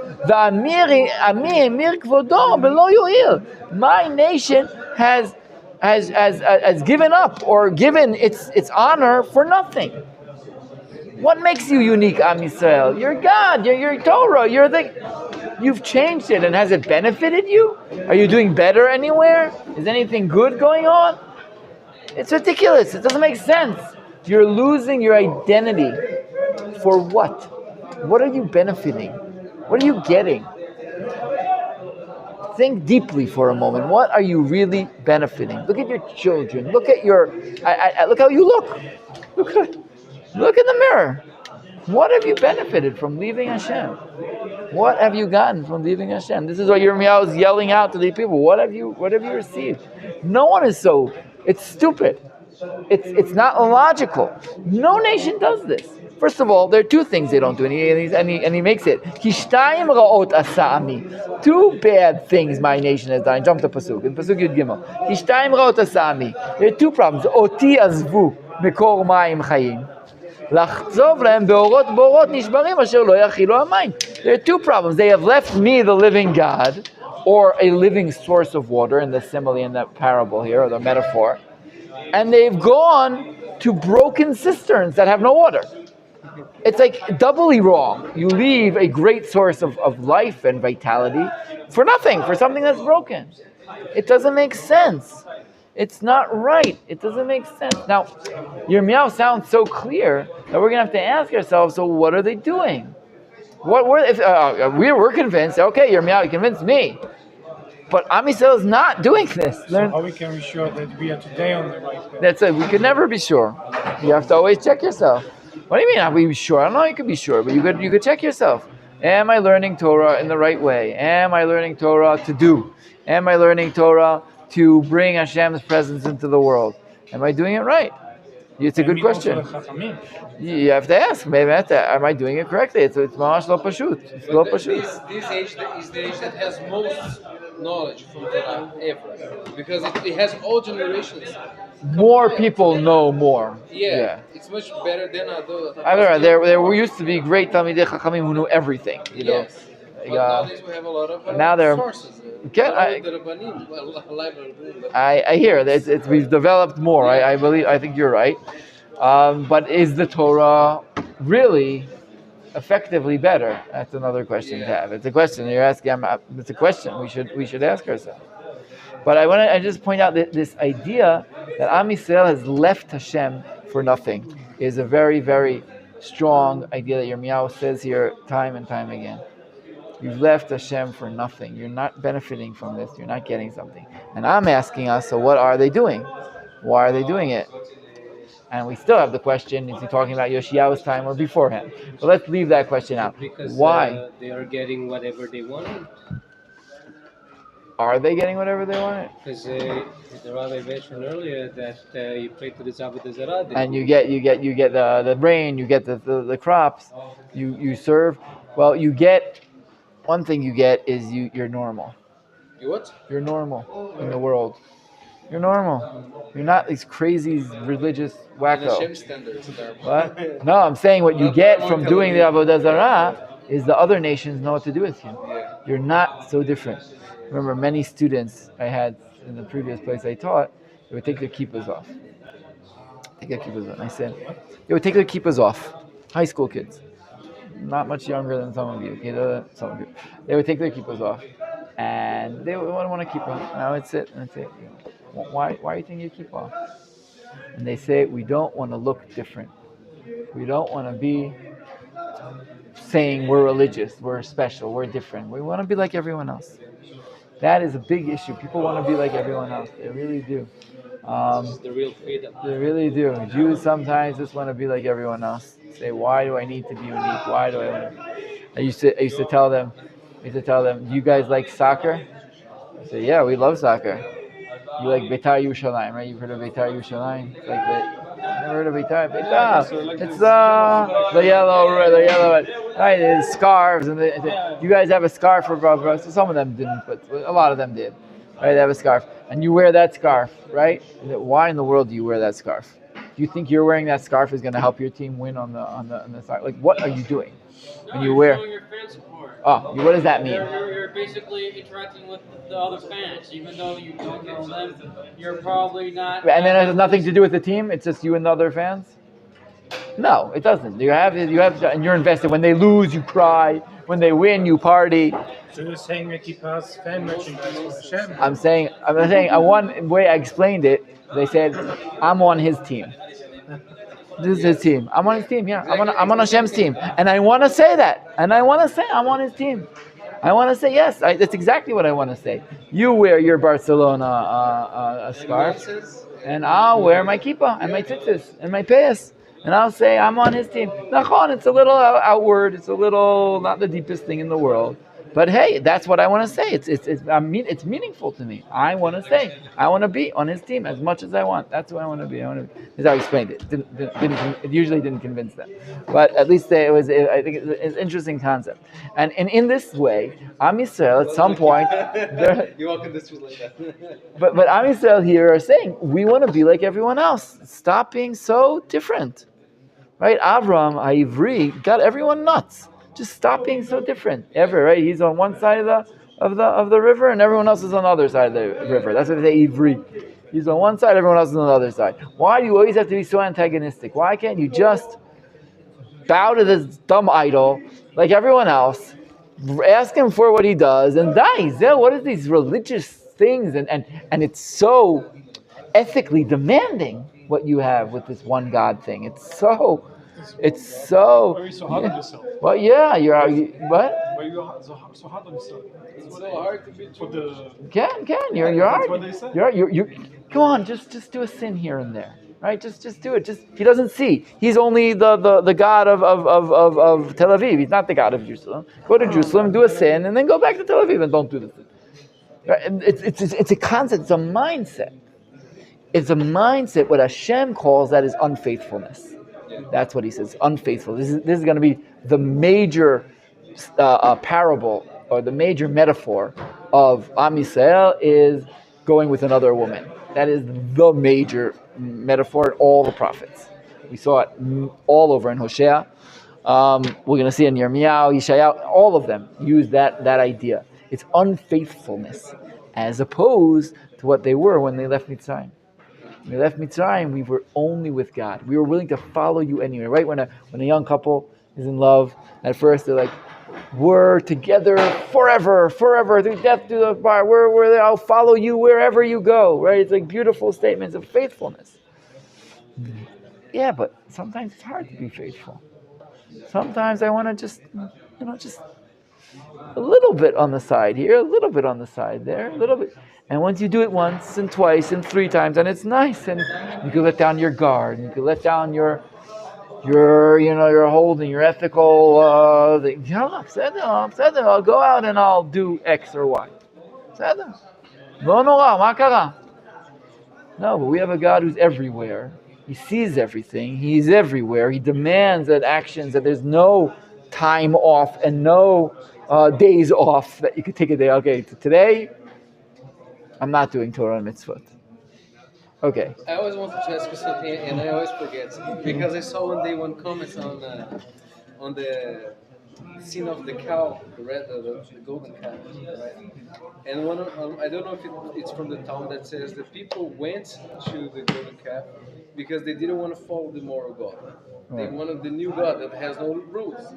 My nation has given up or given its honor for nothing. What makes you unique, Am Yisrael? Your God, your Torah, you've changed it, and has it benefited you? Are you doing better anywhere? Is anything good going on? It's ridiculous. It doesn't make sense. You're losing your identity. For what? What are you benefiting? What are you getting? Think deeply for a moment. What are you really benefiting? Look at your children. Look at look how you look. Look in the mirror. What have you benefited from leaving Hashem? What have you gotten from leaving Hashem? This is what Yirmeyahu is yelling out to the people. What have you received? No one is so. It's stupid. It's not logical. No nation does this. First of all, there are two things they don't do, and he makes it. Kishtayim ra'ot asa'ami. Two bad things my nation has done. Jump to Pasuk. In Pasuk Yud Gimel. Kishtayim ra'ot asa'ami. There are two problems. Oti azvu mikor ma'im chayim. There are two problems. They have left me, the living God, or a living source of water, in the simile in that parable here, or the metaphor, and they've gone to broken cisterns that have no water. It's like doubly wrong. You leave a great source of life and vitality for nothing, for something that's broken. It doesn't make sense. It's not right. It doesn't make sense. Now, Yirmeyahu sounds so clear that we're going to have to ask ourselves, so what are they doing? We're convinced, okay, Yirmeyahu, you convinced me. But Am Yisrael is not doing this. So how we can be sure that we are today on the right path? That's it. We can never be sure. You have to always check yourself. What do you mean, are we sure? I don't know, you could be sure, but you could check yourself. Am I learning Torah in the right way? Am I learning Torah to do? Am I learning Torah to bring Hashem's presence into the world? Am I doing it right? It's a good question. You have to ask. Maybe am I doing it correctly? It's mamash lo pashut. It's lo pashut. This age is the age that has most knowledge from Torah ever, because it has all generations. More people know more. Yeah, it's much better than I don't know. There used to be great Talmidei Chachamim who knew everything. You know. Yes. But nowadays we have a lot of Now they're sources. I hear that we've developed more. I believe. I think you're right. But is the Torah really effectively better? That's another question to have. It's a question you're asking. It's a question we should ask ourselves. But I just point out that this idea that Am Yisrael has left Hashem for nothing is a very, very strong idea that Yirmeyahu says here time and time again. You've left Hashem for nothing. You're not benefiting from this. You're not getting something. And I'm asking us, so what are they doing? Why are they doing it? And we still have the question, is he talking about Yoshiyahu's time or beforehand? But let's leave that question out. Because why? They are getting whatever they want. Are they getting whatever they want? Because the Rabbi mentioned earlier that you pray to the Avodah Zarah. And you get the rain, you get the crops, you serve. Well, you get one thing you get is you're normal. You what? You're normal in the world. You're normal. You're not these crazy religious wacko. What? No, I'm saying what you get from doing the Avodah Zarah is the other nations know what to do with you. You're not so different. Remember, many students I had in the previous place I taught, they would take their kippahs off. I said, they would take their kippahs off. High school kids. Not much younger than some of you. They would take their kippahs off. And they wouldn't want to keep on. And I would sit and I'd say, why are you taking your kippah off? And they say, we don't want to look different. We don't want to be saying we're religious, we're special, we're different. We want to be like everyone else. That is a big issue. People want to be like everyone else. They really do. This is the real freedom. They really do. Jews sometimes just want to be like everyone else. Say, why do I need to be unique? Why do I want to? I used to tell them, do you guys like soccer? I say, yeah, we love soccer. You like Beitar Yerushalayim, right? You've heard of Beitar Yerushalayim? It's like never heard of Beitar? Beitar. It's the yellow, right? It's scarves, and you guys have a scarf for brothers. So some of them didn't, but a lot of them did. Right? They have a scarf, and you wear that scarf, right? Why in the world do you wear that scarf? Do you think you're wearing that scarf is going to help your team win on the side? Like, what are you doing when you wear? Your fan support. Oh, what does that mean? You're basically interacting with the other fans, even though you don't know them. You're probably not. And then it has nothing to do with the team. It's just you and the other fans. No, it doesn't. You have, and you're invested. When they lose, you cry. When they win, you party. So you're saying we keep us fan merchandise for Hashem? I'm saying. One way I explained it. They said, "I'm on his team. This is his team. I'm on his team. Yeah, I'm on Hashem's team, and I want to say that. And I want to say I'm on his team. I want to say yes. That's exactly what I want to say. You wear your Barcelona scarf, and I'll wear my kippah and my tzitzis and my payas, and I'll say I'm on his team. Nachon, it's a little outward. It's a little not the deepest thing in the world. But hey, that's what I want to say. It's meaningful to me. I want to say I want to be on his team as much as I want. That's who I want to be. That's how I explained it. It usually didn't convince them, but at least I think it's an interesting concept. And in this way, Am Yisrael at some point. You're welcome. This was like that. but Am Yisrael here are saying we want to be like everyone else. Stop being so different, right? Avram Ha'ivri got everyone nuts. Just stop being so different. Right? He's on one side of the river, and everyone else is on the other side of the river. That's what they say, Ivri. He's on one side, everyone else is on the other side. Why do you always have to be so antagonistic? Why can't you just bow to this dumb idol like everyone else, ask him for what he does, and die? What are these religious things? And it's so ethically demanding what you have with this one God thing. It's so. Why are you so hard on yourself? Well, yeah, what? Why are you so hard on yourself? It's so hard to be true. You're That's hard. what they say. You come on, just do a sin here and there, right? Just do it. He doesn't see. He's only the God of Tel Aviv. He's not the God of Jerusalem. Go to Jerusalem, do a sin, and then go back to Tel Aviv and don't do the sin. Right? And it's a concept. It's a mindset. It's a mindset. What Hashem calls that is unfaithfulness. That's what he says. Unfaithful. This is going to be the major parable or the major metaphor of Am Yisrael is going with another woman. That is the major metaphor in all the prophets. We saw it all over in Hosea. We're going to see in Yirmeyahu, Yeshayahu, all of them use that idea. It's unfaithfulness as opposed to what they were when they left Mitzrayim. When they left Mitzrayim, we were only with God. We were willing to follow you anyway, right? When a young couple is in love, at first they're like, we're together forever, through death, through the fire. We're there. I'll follow you wherever you go, right? It's like beautiful statements of faithfulness. Yeah, but sometimes it's hard to be faithful. Sometimes I want to just a little bit on the side here, a little bit on the side there, a little bit. And once you do it once and twice and three times, and it's nice, and you can let down your guard, and you can let down your holding, your ethical thing. I'll go out and I'll do X or Y. No, but we have a God who's everywhere. He sees everything. He's everywhere. He demands that actions, that there's no time off and no days off that you could take a day. Okay, today I'm not doing Torah and mitzvot. Okay. I always wanted to ask you something, and I always forget because I saw one day one comment on the scene of the cow, the golden cow, right? And one I don't know if it's from the town that says the people went to the golden calf because they didn't want to follow the moral God. They wanted the new God that has no rules.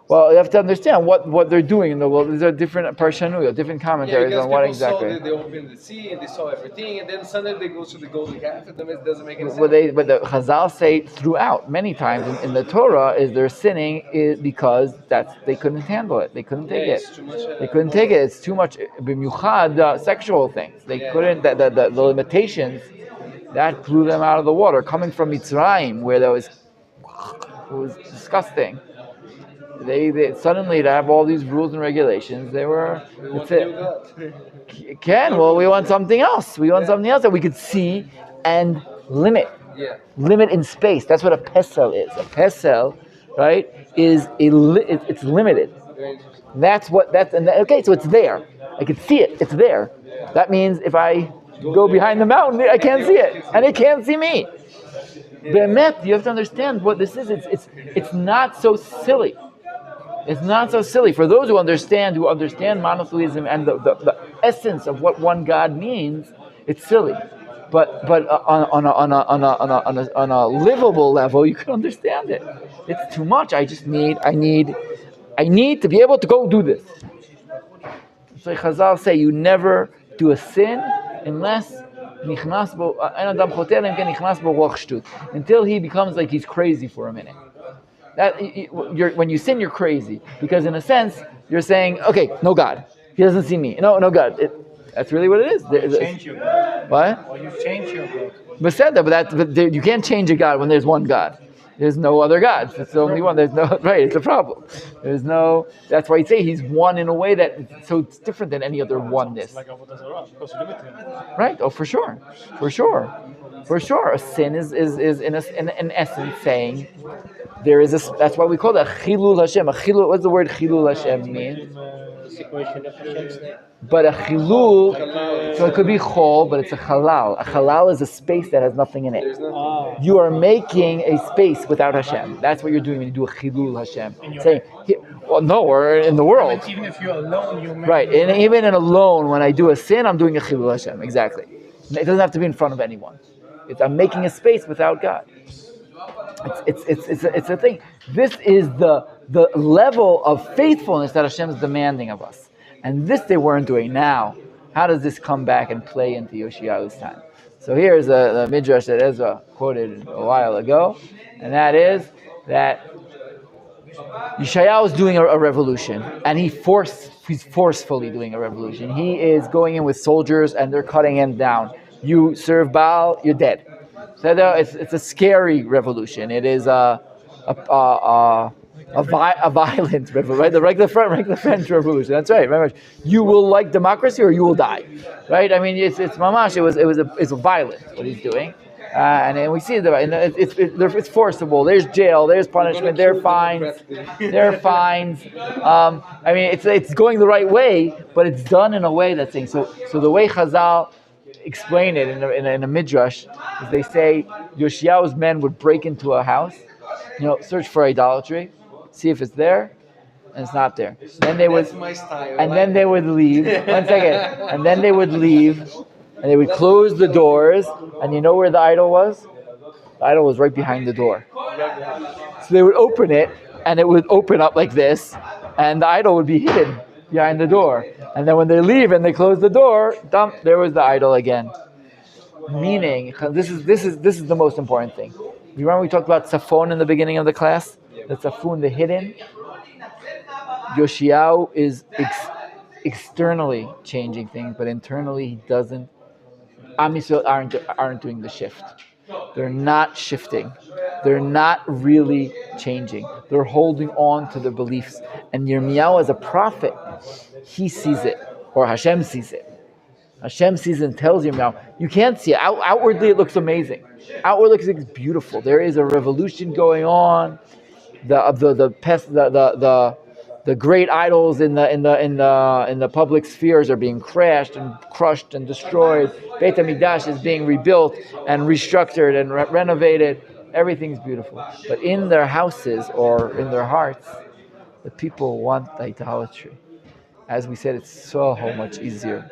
Well, you have to understand what they're doing in the world. These are different parshanuyot, different commentaries on what exactly. They opened the sea and they saw everything, and then suddenly they go to the golden calf, and it doesn't make any sense. But the Chazal say throughout, many times in the Torah, is they're sinning is because they couldn't handle it. They couldn't take it. They couldn't take it. It's too much. B'miuchad sexual things. They couldn't. The limitations that blew them out of the water. Coming from Mitzrayim, where it was disgusting. They suddenly to have all these rules and regulations. They were. We want something else. We want something else that we could see and limit. Yeah. Limit in space. That's what a pesel is. A pesel, right, is it's limited. Okay, so it's there. I can see it. It's there. That means if I go behind the mountain, I can't see it, and it can't see me. Be'emet, you have to understand what this is. It's not so silly. It's not so silly. For those who understand monotheism and the essence of what one God means, it's silly. But on a livable level, you can understand it. It's too much. I need to be able to go do this. So Chazal say you never do a sin unless until he becomes like he's crazy for a minute. When you sin, you're crazy because in a sense you're saying, okay, no God, he doesn't see me. No God. That's really what it is. You change your God. What? Or you change your God. But you can't change a God when there's one God. There's no other gods. It's the only one. There's no right. It's a problem. There's no. That's why you say he's one in a way that so it's different than any other oneness. Right? Oh, for sure. A sin is in essence saying there is a. That's why we call that chilul Hashem. What's the word chilul Hashem mean? Separation of Hashem's name. But a chilul, so it could be chol, but it's a halal. A halal is a space that has nothing in it. You are making a space without Hashem. That's what you're doing when you do a chilul Hashem. Saying, or in the world. Even if you're alone, you're right. And even in alone, when I do a sin, I'm doing a chilul Hashem. Exactly. It doesn't have to be in front of anyone. I'm making a space without God. It's a thing. This is the level of faithfulness that Hashem is demanding of us. And this they weren't doing. Now, how does this come back and play into Yoshiyahu's time? So here's a midrash that Ezra quoted a while ago, and that is that Yeshayahu is doing a revolution, and he's forcefully doing a revolution. He is going in with soldiers, and they're cutting him down. You serve Baal, you're dead. So it's a scary revolution. It is a violent revolution, right? The regular French Revolution. That's right. Remember, you will like democracy or you will die, right? I mean, it's mamash. It's violent what he's doing, and we see it. And it's forcible. There's jail. There's punishment. There are fines. There are fines. I mean, it's going the right way, but it's done in a way that's saying so. So the way Chazal explain it in a midrash is they say Yoshiyahu's men would break into a house, search for idolatry, see if it's there, and it's not there. Then they would, then they would leave. 1 second, and then they would leave, and they would close the doors. And you know where the idol was? The idol was right behind the door. So they would open it, and it would open up like this, and the idol would be hidden behind the door. And then when they leave and they close the door, dump, there was the idol again. Meaning, this is the most important thing. You remember we talked about Safon in the beginning of the class? The Safon, the hidden. Yoshiyahu is externally changing things, but internally he doesn't. Am Yisrael aren't doing the shift. They're not shifting. They're not really changing. They're holding on to their beliefs. And Yirmeyahu, as a prophet, he sees it, or Hashem sees it. Hashem sees it and tells Yirmeyahu, you can't see it. Outwardly, it looks amazing. Outwardly, it looks beautiful. There is a revolution going on. The great idols in the public spheres are being crashed and crushed and destroyed. Beit HaMikdash is being rebuilt and restructured and renovated. Everything's beautiful. But in their houses or in their hearts, the people want idolatry. As we said, it's so much easier.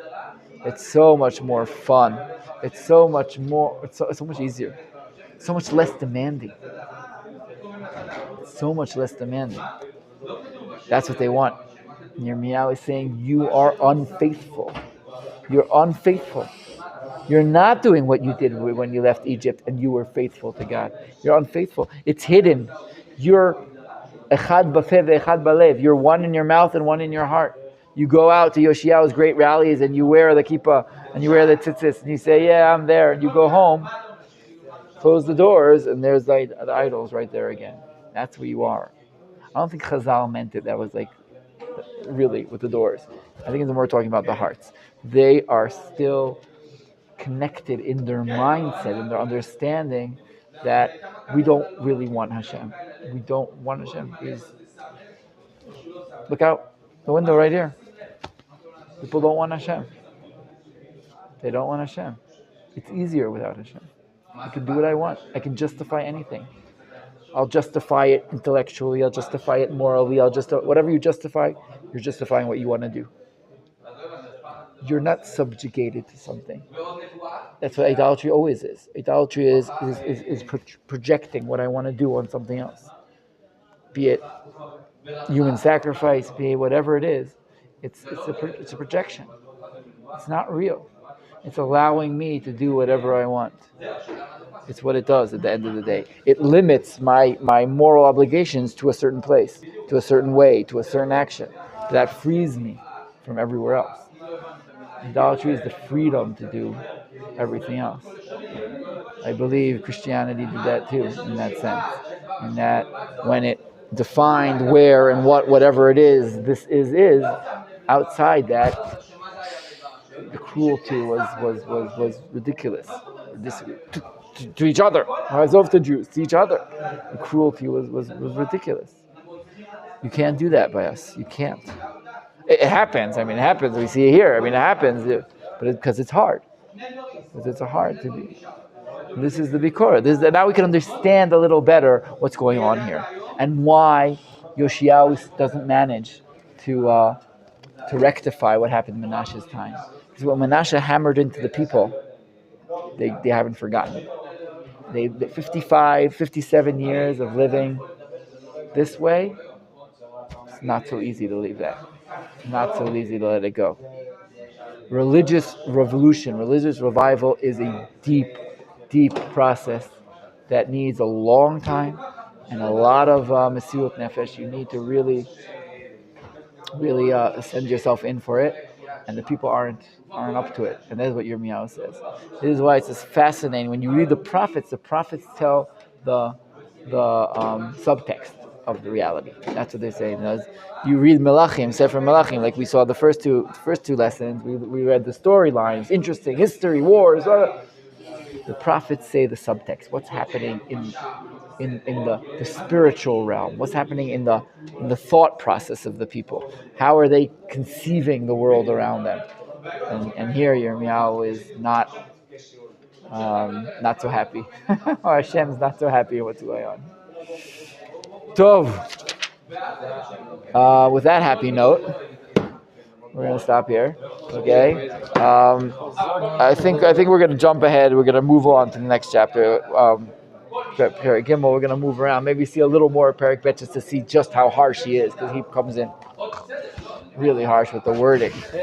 It's so much more fun. It's so much easier. So much less demanding. So much less demanding. That's what they want. And Yirmeyahu is saying, you are unfaithful. You're unfaithful. You're not doing what you did when you left Egypt and you were faithful to God. You're unfaithful. It's hidden. You're echad b'feh ve'echad b'lev. You're one in your mouth and one in your heart. You go out to Yoshiyahu's great rallies and you wear the kippah and you wear the tzitzis and you say, yeah, I'm there. And you go home, close the doors, and there's the idols right there again. That's where you are. I don't think Chazal meant it. That was really with the doors. I think it's more talking about the hearts. They are still connected in their mindset, in their understanding that we don't really want Hashem. We don't want Hashem. Look out the window right here. People don't want Hashem. They don't want Hashem. It's easier without Hashem. I can do what I want. I can justify anything. I'll justify it intellectually. I'll justify it morally. Whatever you justify, you're justifying what you want to do. You're not subjugated to something. That's what idolatry always is. Idolatry is projecting what I want to do on something else. Be it human sacrifice, be it whatever it is. It's a projection. It's not real. It's allowing me to do whatever I want. It's what it does at the end of the day. It limits my moral obligations to a certain place, to a certain way, to a certain action. That frees me from everywhere else. Idolatry is the freedom to do everything else. I believe Christianity did that too, in that sense. In that when it defined where and whatever it is, this is, outside that, the cruelty was ridiculous. To each other. Azov the Jews, to each other. The cruelty was ridiculous. You can't do that by us. You can't. It happens. I mean, it happens. We see it here. I mean, it happens. But because it's hard. Because it's hard to be. This is the Bikor. Now we can understand a little better what's going on here. And why Yoshiyahu doesn't manage to rectify what happened in Menashe's time. Because when Menashe hammered into the people, they haven't forgotten. They 55, 57 years of living this way, it's not so easy to leave that. Not so easy to let it go. Religious revolution, religious revival is a deep, deep process that needs a long time and a lot of Mesiut Nefesh. You need to really send yourself in for it. And the people aren't up to it. And that's what Yirmeyahu says. This is why it's just fascinating. When you read the prophets tell the subtext of the reality. That's what they're saying. You read Melachim, Sefer Melachim, like we saw the first two lessons. We read the storylines, interesting history, wars. The prophets say the subtext. What's happening in the spiritual realm? What's happening in the thought process of the people? How are they conceiving the world around them? And here Yirmeyahu is not so happy. Or Hashem's not so happy with what's going on. Tov. With that happy note, we're gonna stop here. Okay. I think we're gonna jump ahead. We're gonna move on to the next chapter. Perek Gimel. We're gonna move around. Maybe see a little more Perek Bet just to see just how harsh he is, because he comes in really harsh with the wording.